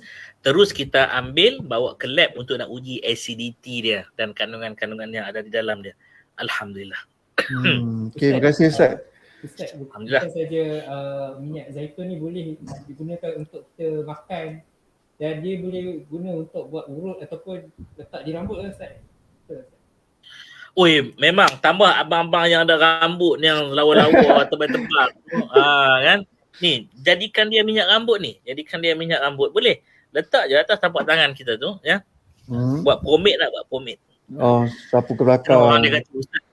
kita ambil, bawa ke lab untuk nak uji acidity dia dan kandungan-kandungan yang ada di dalam dia. Alhamdulillah. Okay, terima kasih Ustaz. Ustaz, Alhamdulillah. bukan saja minyak zaitun ni boleh digunakan untuk kita makan dan dia boleh guna untuk buat urut ataupun letak di rambut kan Ustaz? Betul, Ustaz? Oi, memang tambah abang-abang yang ada rambut ni yang lawa-lawa tebal-tebal. Kan? Ni, jadikan dia minyak rambut ni. Jadikan dia minyak rambut. Boleh. Letak je atas tapak tangan kita tu, ya. Buat pomade lah, buat pomade. Oh, sapu ke Orang dia belakang. kata ustaz.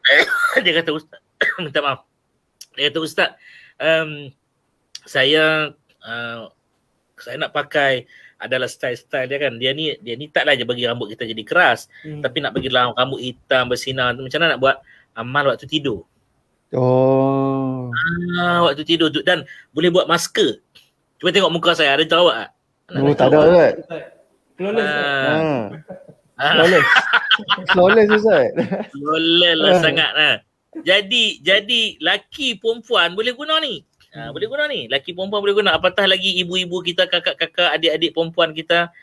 Dia kata ustaz. Minta maaf. Dia kata ustaz, saya nak pakai adalah style-style dia kan. Dia ni taklah je bagi rambut kita jadi keras, tapi nak bagi rambut hitam bersinar. Macam mana nak buat amal waktu tidur? Oh. Waktu tidur tu, dan boleh buat masker. Cuba tengok muka saya, ada jerawat tak? Oh, tak ada Ustaz. Flawless, Ustaz. Flawless. Flawless Ustaz. Boleh lah sangat lah. Jadi laki perempuan boleh guna ni. Boleh guna ni. Laki perempuan boleh guna. Apatah lagi ibu-ibu kita, kakak-kakak, adik-adik perempuan kita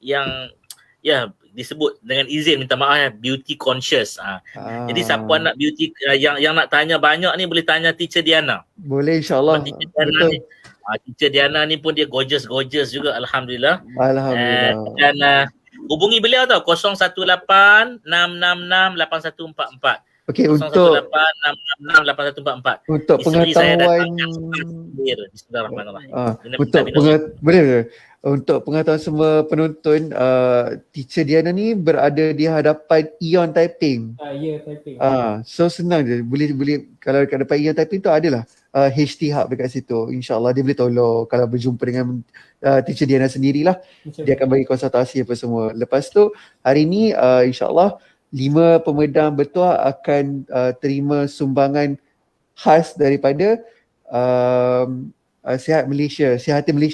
yang ya disebut dengan izin minta maaf ya, beauty conscious. Jadi siapa nak beauty yang nak tanya banyak ni boleh tanya Teacher Diana. Boleh insyaAllah. Teacher Diana Betul. ni, Teacher Diana ni pun dia gorgeous juga, alhamdulillah. Alhamdulillah. Dan hubungi beliau tau 018-666-8144. Okey, untuk 018-666-8144. untuk Isteri saya pengetahuan Bismillahirrahmanirrahim. untuk boleh untuk pengetahuan semua penonton, Teacher Diana ni berada di hadapan Ion Typing. Ya, typing. So senang je. Boleh kalau kat depan Ion Typing tu adalah HT Hub dekat situ. InsyaAllah dia boleh tolong kalau berjumpa dengan Teacher Diana sendirilah. Dia akan bagi konsultasi apa semua. Lepas tu hari ni insyaAllah 5 pemedam bertuah akan terima sumbangan khas daripada Sihat Malaysia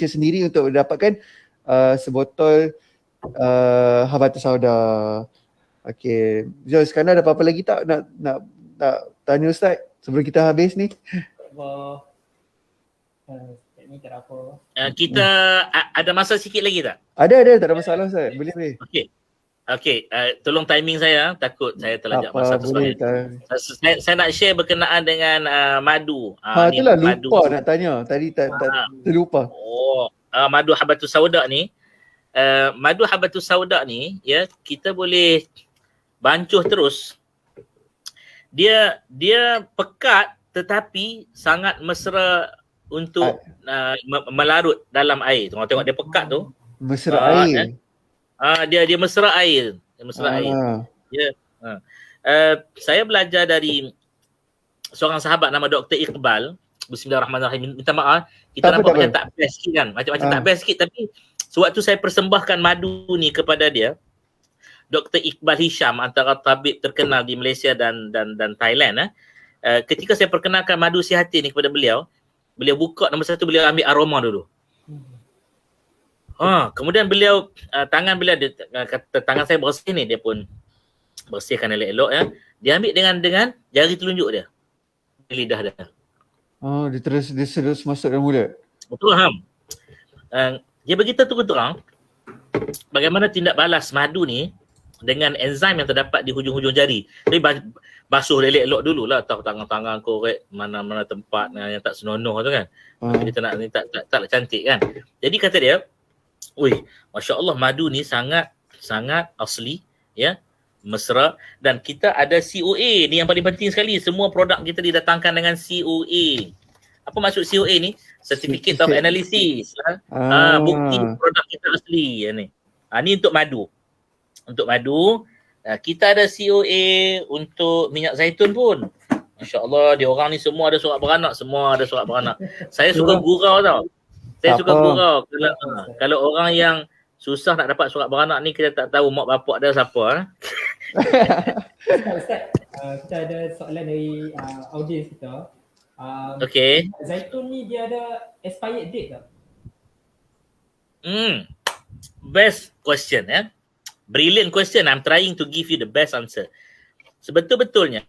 sendiri untuk mendapatkan sebotol Habatus Sauda. Okey. Jom, sekarang ada apa-apa lagi tak nak tanya Ustaz sebelum kita habis ni? Allah. Ni tak ada apa. Kita ada masa sikit lagi tak? Ada, tak ada masalah Ustaz. Boleh. Okey, tolong timing saya, takut saya terlajak masa tu boleh. saya nak share berkenaan dengan madu. Ni Itulah madu. lupa nak tanya. Tadi tak terlupa. Madu Habatus Sauda ni. Madu Habatus Sauda ni ya, kita boleh bancuh terus. Dia pekat tetapi sangat mesra untuk melarut dalam air. Tengok dia pekat tu. Mesra air. Dia mesra air. Ya. Saya belajar dari seorang sahabat nama Dr. Iqbal. Bismillahirrahmanirrahim. Minta maaf, kita nampak macam tak best sikit kan. Macam tak best sikit, tapi sewaktu saya persembahkan madu ni kepada dia, Dr. Iqbal Hisham, antara tabib terkenal di Malaysia dan Thailand. Ketika saya perkenalkan madu sihati ni kepada beliau buka nombor satu, beliau ambil aroma dulu. Kemudian beliau tangan beliau kata tangan saya bersih ni, dia pun bersihkan elok-elok ya. Dia ambil dengan jari telunjuk dia di lidah dia. Dia terus masuk dalam mulut. Betul Ham. Dia beritahu terus terang bagaimana tindak balas madu ni dengan enzim yang terdapat di hujung-hujung jari. Jadi basuh elok-elok dululah, tahu tangan-tangan korek mana-mana tempat yang tak senonoh tu kan. Kita nak ni tak cantik kan. Jadi kata dia, Masya Allah, madu ni sangat asli ya, mesra, dan kita ada COA ni yang paling penting sekali. Semua produk kita didatangkan dengan COA. Apa maksud COA ni? Certificate of Analysis. Bukti produk kita asli ni. Ni untuk madu. Untuk madu kita ada COA. Untuk minyak zaitun pun, Masya Allah, dia orang ni semua ada surat beranak. Saya suka gurau tau. Kalau orang yang susah nak dapat surat beranak ni, kita tak tahu mak bapak dia siapa. Ustaz, kita ada soalan dari audiens kita. Okay. Zaitun ni dia ada expired date tak? Best question ya. Brilliant question. I'm trying to give you the best answer. Sebetul-betulnya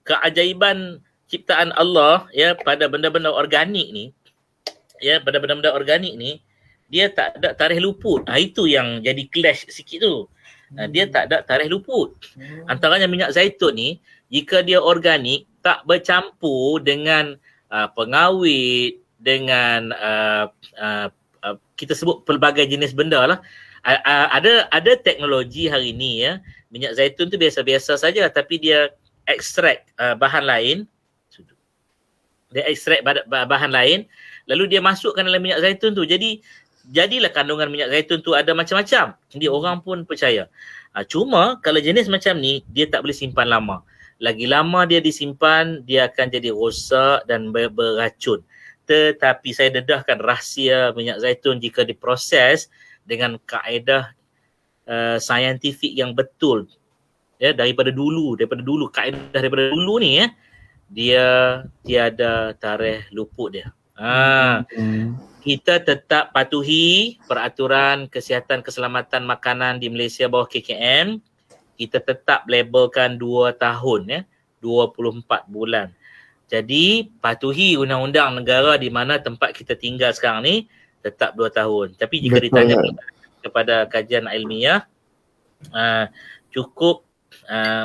keajaiban ciptaan Allah ya pada benda-benda organik ni, dia tak ada tarikh luput. Itu yang jadi clash sikit tu. Dia tak ada tarikh luput. Antaranya minyak zaitun ni, jika dia organik, tak bercampur dengan pengawet, dengan kita sebut pelbagai jenis benda lah. Ada teknologi hari ni ya, minyak zaitun tu biasa-biasa saja tapi dia ekstrak bahan lain. Dia ekstrak bahan lain lalu dia masukkan dalam minyak zaitun tu. Jadilah kandungan minyak zaitun tu ada macam-macam. Jadi orang pun percaya. Cuma kalau jenis macam ni dia tak boleh simpan lama. Lagi lama dia disimpan, dia akan jadi rosak dan beracun. Tetapi saya dedahkan rahsia minyak zaitun jika diproses dengan kaedah saintifik yang betul. Ya, daripada dulu kaedah daripada dulu ni ya, dia tiada tarikh luput dia. Kita tetap patuhi peraturan kesihatan keselamatan makanan di Malaysia bawah KKM. Kita tetap labelkan 2 tahun ya, 24 bulan. Jadi patuhi undang-undang negara di mana tempat kita tinggal sekarang ni tetap 2 tahun. Tapi jika ditanya kepada kajian ilmiah, cukup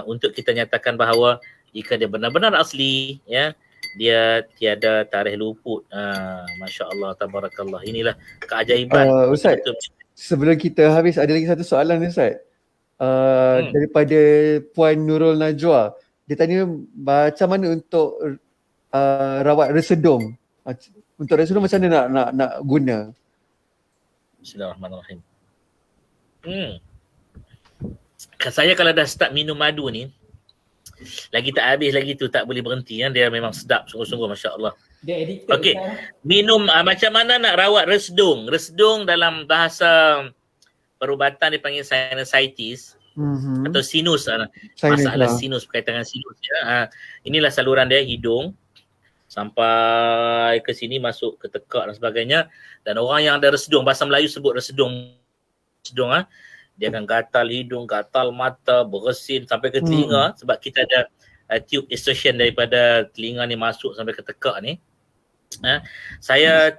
untuk kita nyatakan bahawa jika dia benar-benar asli ya, dia tiada tarikh luput. Masya Allah, tabarakallah. Inilah keajaiban. Ustaz, sebelum kita habis ada lagi satu soalan Ustaz. Daripada Puan Nurul Najwa. Dia tanya macam mana untuk rawat resedung. Untuk resedung macam mana nak guna? Bismillahirrahmanirrahim. Saya kalau dah start minum madu ni, lagi tak habis lagi tu, tak boleh berhenti ya. Dia memang sedap sungguh-sungguh, Masya Allah. Dia addicted. Okey, minum macam mana nak rawat resedung? Resedung dalam bahasa perubatan dipanggil sinusitis atau sinus. Masalah sinus berkaitan dengan sinus ya. Inilah saluran dia, hidung sampai ke sini, masuk ke tekak dan sebagainya. Dan orang yang ada resedung, bahasa Melayu sebut resedung dia akan gatal hidung, gatal mata, bersin sampai ke telinga sebab kita ada tube extraction daripada telinga ni masuk sampai ke tekak ni. Saya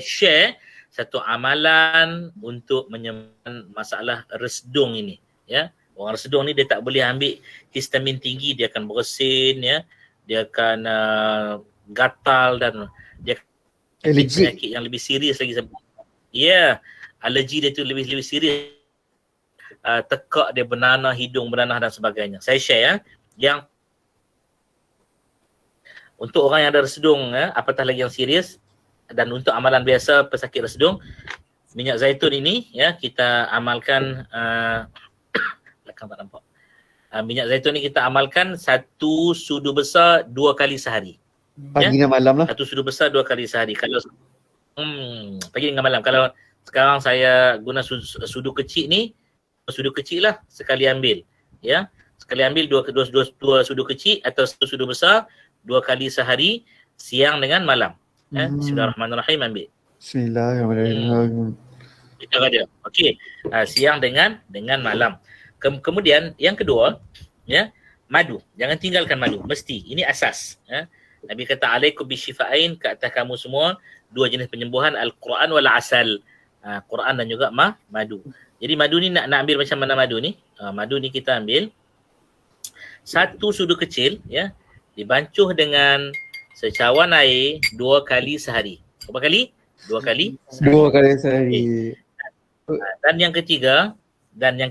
share satu amalan untuk menyembuhkan masalah resedung ini ya. Orang resedung ni dia tak boleh ambil histamin tinggi, dia akan bersin ya, dia akan gatal dan dia penyakit yang lebih serius lagi. Ya, alergi dia tu lebih serius. Tekak dia bernanah, hidung bernanah dan sebagainya. Saya share ya. Yang untuk orang yang ada resedung ya, apatah lagi yang serius, dan untuk amalan biasa pesakit resedung, minyak zaitun ini ya kita amalkan belakang tak nampak. Minyak zaitun ni kita amalkan 1 sudu besar 2 kali sehari. Pagi dan malam lah. 1 sudu besar 2 kali sehari. Kalau pagi dengan malam. Kalau sekarang saya guna sudu kecil ni, sudu kecil lah sekali ambil ya, sekali ambil dua sudu kecil atau 1 sudu besar 2 kali sehari, siang dengan malam ya. Bismillahirrahmanirrahim, ambil. Bismillahirrahmanirrahim. Itu dia. Okey, siang dengan malam. Kemudian yang kedua ya, madu. Jangan tinggalkan madu, mesti. Ini asas ya. Nabi kata alaikum bisyifa'ain, ke atas kamu semua 2 jenis penyembuhan, al-Quran wal asal. Quran dan juga madu. Jadi madu ni nak ambil macam mana madu ni? Madu ni kita ambil 1 sudu kecil ya, dibancuh dengan secawan air 2 kali sehari. Berapa kali? 2 kali? 2 kali sehari. Dan yang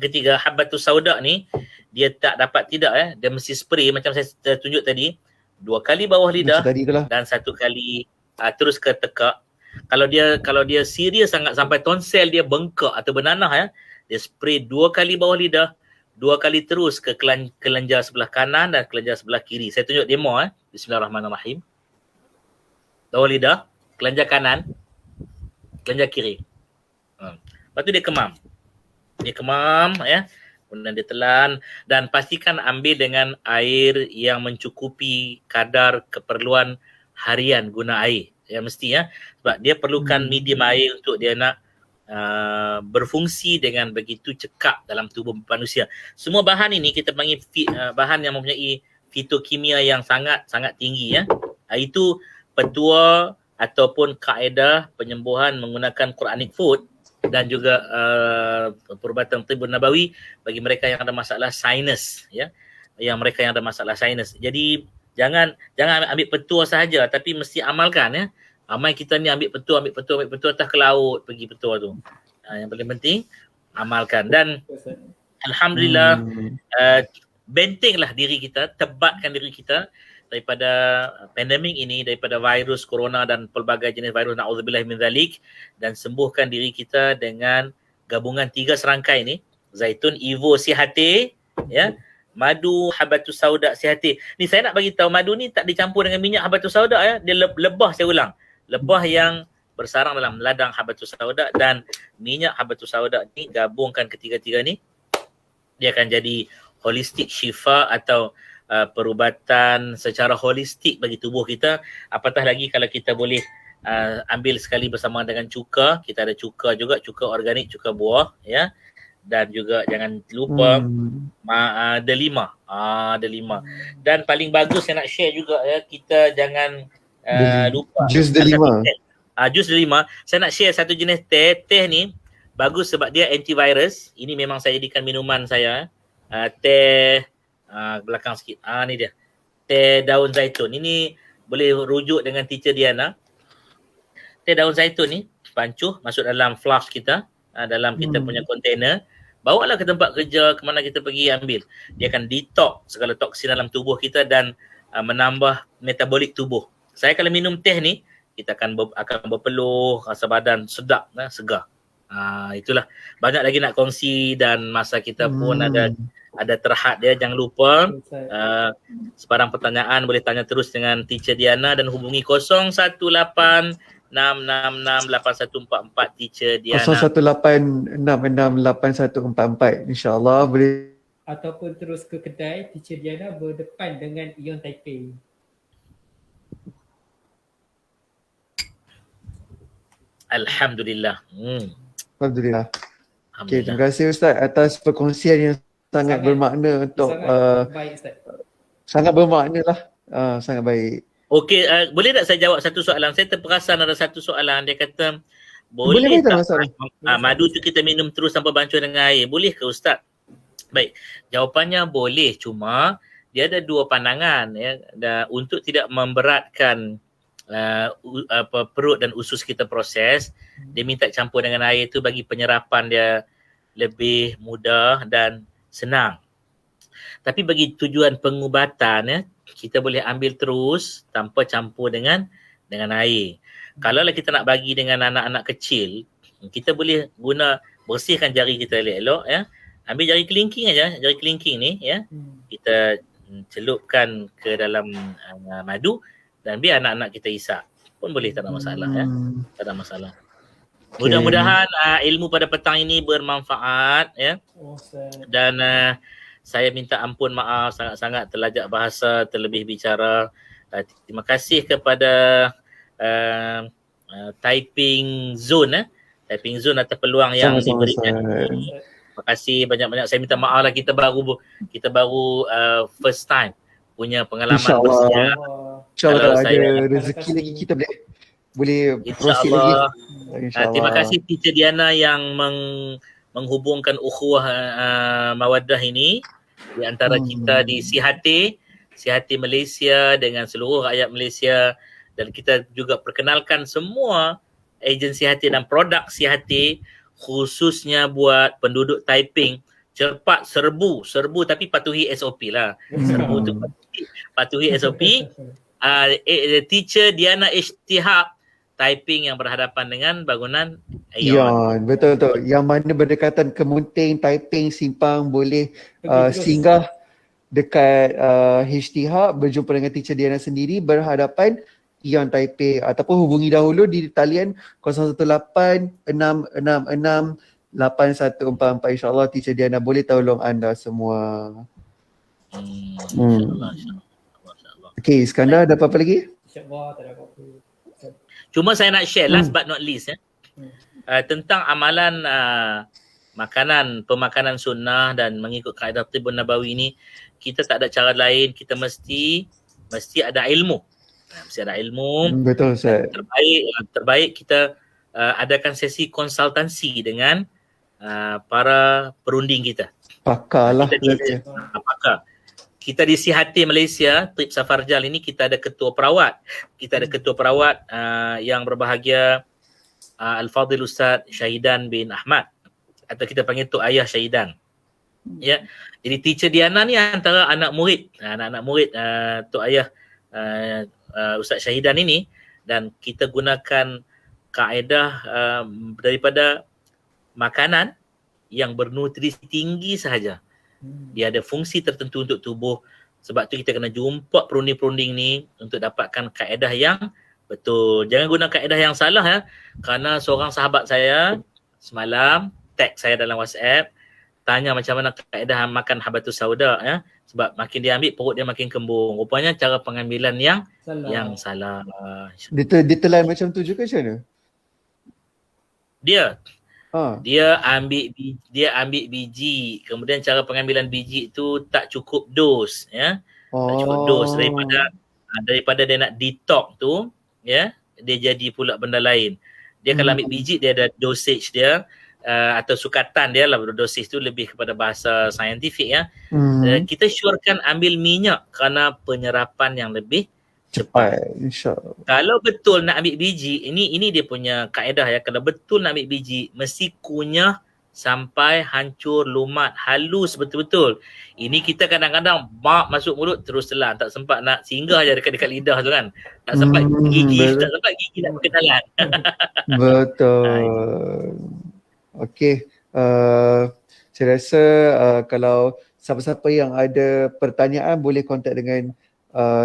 ketiga habbatus sauda ni dia tak dapat tidak ya, dia mesti spray macam saya tunjuk tadi, 2 kali bawah lidah dan 1 kali terus ke tekak. Kalau dia serius sangat sampai tonsel dia bengkak atau bernanah ya, dia spray 2 kali bawah lidah, 2 kali terus ke kelenjar sebelah kanan dan kelenjar sebelah kiri. Saya tunjuk demo Bismillahirrahmanirrahim. Bawah lidah, kelenjar kanan, kelenjar kiri. Lepas tu dia kemam. Dia kemam ya. Kemudian dia telan dan pastikan ambil dengan air yang mencukupi kadar keperluan harian guna air. Ya mesti ya, sebab dia perlukan medium air untuk dia nak berfungsi dengan begitu cekap dalam tubuh manusia. Semua bahan ini kita panggil bahan yang mempunyai fitokimia yang sangat tinggi ya. Itu petua ataupun kaedah penyembuhan menggunakan Quranic food dan juga perubatan tibun nabawi bagi mereka yang ada masalah sinus ya. yang mereka yang ada masalah sinus. Jadi jangan ambil petua sahaja, tapi mesti amalkan ya. Ramai kita ni ambil petua atas ke laut pergi petua tu. Yang paling penting amalkan, dan alhamdulillah bentenglah diri kita, tebatkan diri kita daripada pandemik ini, daripada virus corona dan pelbagai jenis virus, na'udzubillah min zalik, dan sembuhkan diri kita dengan gabungan 3 serangkai ni, zaitun, Evo Sihati, ya, madu habatus sauda Sihati. Ni saya nak bagi tahu, madu ni tak dicampur dengan minyak habatus sauda ya, dia lebah, saya ulang, lebah yang bersarang dalam ladang habatus sauda dan minyak habatus sauda ni, gabungkan ketiga-tiga ni, dia akan jadi holistik syifa atau perubatan secara holistik bagi tubuh kita. Apatah lagi kalau kita boleh ambil sekali bersama dengan cuka. Kita ada cuka juga, cuka organik, cuka buah ya. Dan juga jangan lupa delima. Delima. Dan paling bagus saya nak share juga ya, kita jangan lupa jus delima. Jus delima. Saya nak share satu jenis teh. Teh ni bagus sebab dia antivirus. Ini memang saya jadikan minuman saya. Teh belakang sikit. Ni dia. Teh daun zaitun. Ini boleh rujuk dengan teacher Diana. Teh daun zaitun ni pancuh masuk dalam flask kita, dalam kita punya container. Bawalah ke tempat kerja, ke mana kita pergi ambil. Dia akan detox segala toksin dalam tubuh kita dan menambah metabolik tubuh. Saya kalau minum teh ni, kita akan berpeluh, rasa badan sedap, segar. Itulah. Banyak lagi nak kongsi dan masa kita pun ada terhad dia. Jangan lupa sebarang pertanyaan boleh tanya terus dengan teacher Diana dan hubungi 01866681144 teacher Diana. 01866681144. InsyaAllah boleh. Ataupun terus ke kedai teacher Diana berdepan dengan Ion Taipei. Alhamdulillah. Alhamdulillah. Okay, terima kasih Ustaz atas perkongsian yang sangat bermakna untuk baik Ustaz. Sangat bermakna lah. Sangat baik. Okey, boleh tak saya jawab satu soalan? Saya terperasan ada satu soalan. Dia kata, boleh tak madu tu kita minum terus tanpa bancuh dengan air? Boleh ke Ustaz? Baik, jawapannya boleh. Cuma dia ada dua pandangan ya. Untuk tidak memberatkan perut dan usus kita proses, dia minta campur dengan air tu bagi penyerapan dia lebih mudah dan senang. Tapi bagi tujuan pengubatan ya, kita boleh ambil terus tanpa campur dengan air. Kalau kita nak bagi dengan anak-anak kecil, kita boleh guna bersihkan jari kita elok-elok ya. Ambil jari kelingking aja, jari kelingking ni ya. Kita celupkan ke dalam madu dan biar anak-anak kita isap. Pun boleh, tak ada masalah ya. Tak ada masalah. Mudah-mudahan ilmu pada petang ini bermanfaat ya. Dan saya minta ampun maaf sangat-sangat terlajak bahasa, terlebih bicara. Terima kasih kepada Typing Zone Typing Zone atas peluang yang diberikan. Terima kasih banyak-banyak. Saya minta maaf lah, kita baru first time punya pengalaman bersejarah. InsyaAllah ada rezeki lagi kita boleh proceed lagi. Terima kasih teacher Diana yang menghubungkan ukhuwah mawaddah ini di antara kita di Sihati Malaysia dengan seluruh rakyat Malaysia, dan kita juga perkenalkan semua agensi Sihati dan produk Sihati khususnya buat penduduk Taiping. Cepat serbu tapi patuhi SOP lah. Serbu tu patuhi SOP. Teacher Diana Ishtihaq Taiping yang berhadapan dengan bangunan Ion. Betul. Yang mana berdekatan Kemunting, Taiping, Simpang boleh singgah dekat Ishtihaq, berjumpa dengan teacher Diana sendiri berhadapan Ion Taipei, ataupun hubungi dahulu di talian 018-666-8144. InsyaAllah teacher Diana boleh tolong anda semua. Okay, Iskandar ada apa-apa lagi? InsyaAllah tak ada apa-apa. Cuma saya nak share last but not least tentang amalan pemakanan sunnah dan mengikut kaedah Tibbun Nabawi ini. Kita tak ada cara lain, kita mesti ada ilmu. Mesti ada ilmu. Betul Ustaz. Terbaik kita adakan sesi konsultansi dengan para perunding kita. Pakar lah. Pakar. kita di Sihati Malaysia, Trip Safarjal ini kita ada ketua perawat. Kita ada ketua perawat yang berbahagia Al-Fadhil Ustaz Syahidan bin Ahmad, atau kita panggil Tok Ayah Syahidan. Ya. Jadi teacher Diana ni antara anak murid Tok Ayah Ustaz Syahidan ini, dan kita gunakan kaedah daripada makanan yang bernutrisi tinggi sahaja. Dia ada fungsi tertentu untuk tubuh. Sebab tu kita kena jumpa perunding-perunding ni untuk dapatkan kaedah yang betul. Jangan guna kaedah yang salah ya. Kerana seorang sahabat saya semalam tag saya dalam WhatsApp, tanya macam mana kaedah makan habatus sauda ya. Sebab makin dia ambil, perut dia makin kembung. Rupanya cara pengambilan yang salah. Dia telan macam tu juga macam mana? Dia ambil biji, kemudian cara pengambilan biji itu tak cukup dos ya. Tak cukup dos, daripada dia nak detox tu ya, dia jadi pula benda lain. Dia kalau ambil biji, dia ada dosage dia atau sukatan dia lah. Dosage tu lebih kepada bahasa saintifik ya. Kita syorkan ambil minyak kerana penyerapan yang lebih cepat. InsyaAllah. Kalau betul nak ambil biji, ini dia punya kaedah ya. Kalau betul nak ambil biji, mesti kunyah sampai hancur, lumat, halus betul-betul. Ini kita kadang-kadang masuk mulut terus telan, tak sempat nak singgah je dekat lidah tu kan. Tak sempat gigi, tak sempat gigi nak berkenalan. Betul. Okey. Saya rasa kalau siapa-siapa yang ada pertanyaan boleh kontak dengan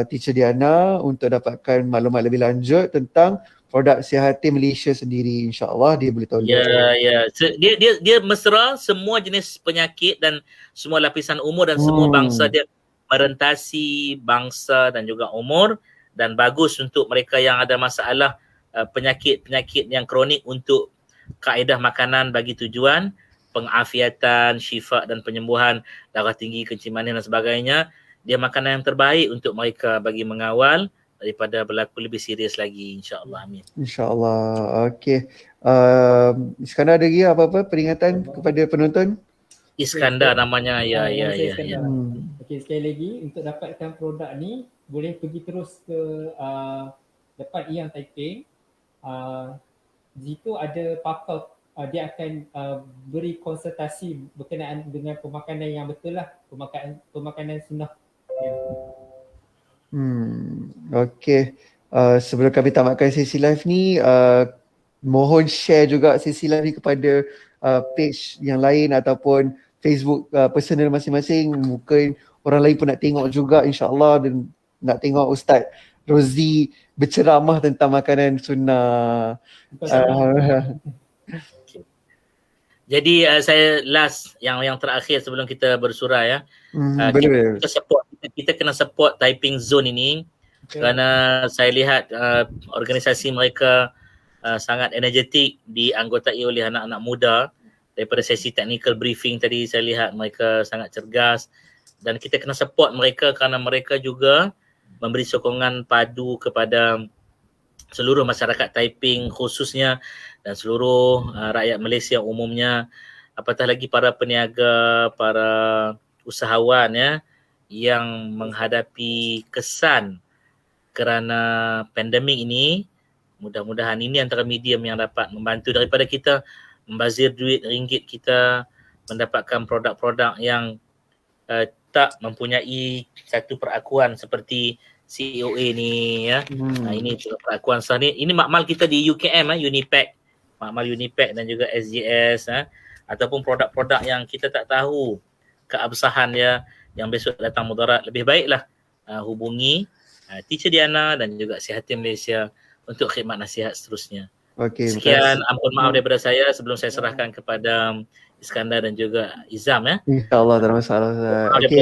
Teacher Diana untuk dapatkan maklumat lebih lanjut tentang produk Sihati Malaysia sendiri. InsyaAllah dia boleh tolong. Ya. Dia mesra semua jenis penyakit dan semua lapisan umur dan semua bangsa. Dia merentasi bangsa dan juga umur, dan bagus untuk mereka yang ada masalah penyakit-penyakit yang kronik, untuk kaedah makanan bagi tujuan pengafiatan, syifa dan penyembuhan darah tinggi, kencing manis dan sebagainya. Dia makanan yang terbaik untuk mereka bagi mengawal daripada berlaku lebih serius lagi, insya-Allah. Amin. InsyaAllah. Okey. Iskandar ada lagi apa-apa peringatan kepada penonton? Iskandar namanya. Ya. Okey, sekali lagi untuk dapatkan produk ni boleh pergi terus ke depan Iyang Taiping. Di situ ada pakar, dia akan beri konsultasi berkenaan dengan pemakanan yang betul lah, pemakanan sunnah. Okey. Sebelum kami tamatkan sesi live ni, mohon share juga sesi live ni kepada page yang lain ataupun Facebook personal masing-masing. Mungkin orang lain pun nak tengok juga, insya-Allah, dan nak tengok Ustaz Rozi berceramah tentang makanan sunnah. Jadi saya last yang terakhir sebelum kita bersurah ya. Kita kena support Taiping Zone ini, kerana saya lihat organisasi mereka sangat energetik, dianggotai oleh anak-anak muda. Daripada sesi technical briefing tadi saya lihat mereka sangat cergas, dan kita kena support mereka kerana mereka juga memberi sokongan padu kepada seluruh masyarakat Taiping khususnya, dan seluruh rakyat Malaysia umumnya, apatah lagi para peniaga, para usahawan ya, yang menghadapi kesan kerana pandemik ini. Mudah-mudahan ini antara medium yang dapat membantu daripada kita membazir duit ringgit kita, mendapatkan produk-produk yang tak mempunyai satu perakuan seperti COA ni ya. Ini perakuan sah ni. Ini makmal kita di UKM Unipack. Makmal Unipack dan juga SGS ataupun produk-produk yang kita tak tahu keabsahan dia, yang besok datang mudarat. Lebih baiklah hubungi Teacher Diana dan juga Sihati Malaysia untuk khidmat nasihat seterusnya. Sekian, ampun maaf daripada saya sebelum saya serahkan kepada Iskandar dan juga Izam ya. InsyaAllah tak ada masalah.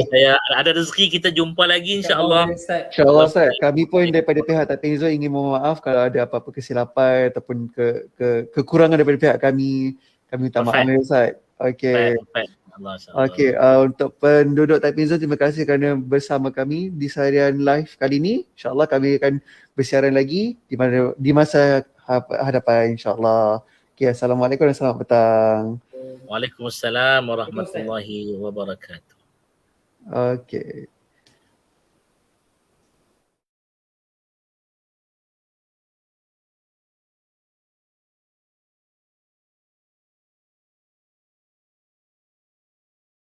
Saya ada rezeki kita jumpa lagi insya-Allah. InsyaAllah Ustaz. Kami pun daripada pihak Taiping Zone ingin mohon maaf kalau ada apa-apa kesilapan ataupun kekurangan daripada pihak kami. Kami minta maaf Ustaz. Okey. Okey, untuk penduduk Taiping Zone, terima kasih kerana bersama kami di seharian live kali ini. InsyaAllah kami akan bersiaran lagi di masa hadapan insyaAllah. Okey, Assalamualaikum dan selamat petang. Waalaikumsalam warahmatullahi wabarakatuh. Okey.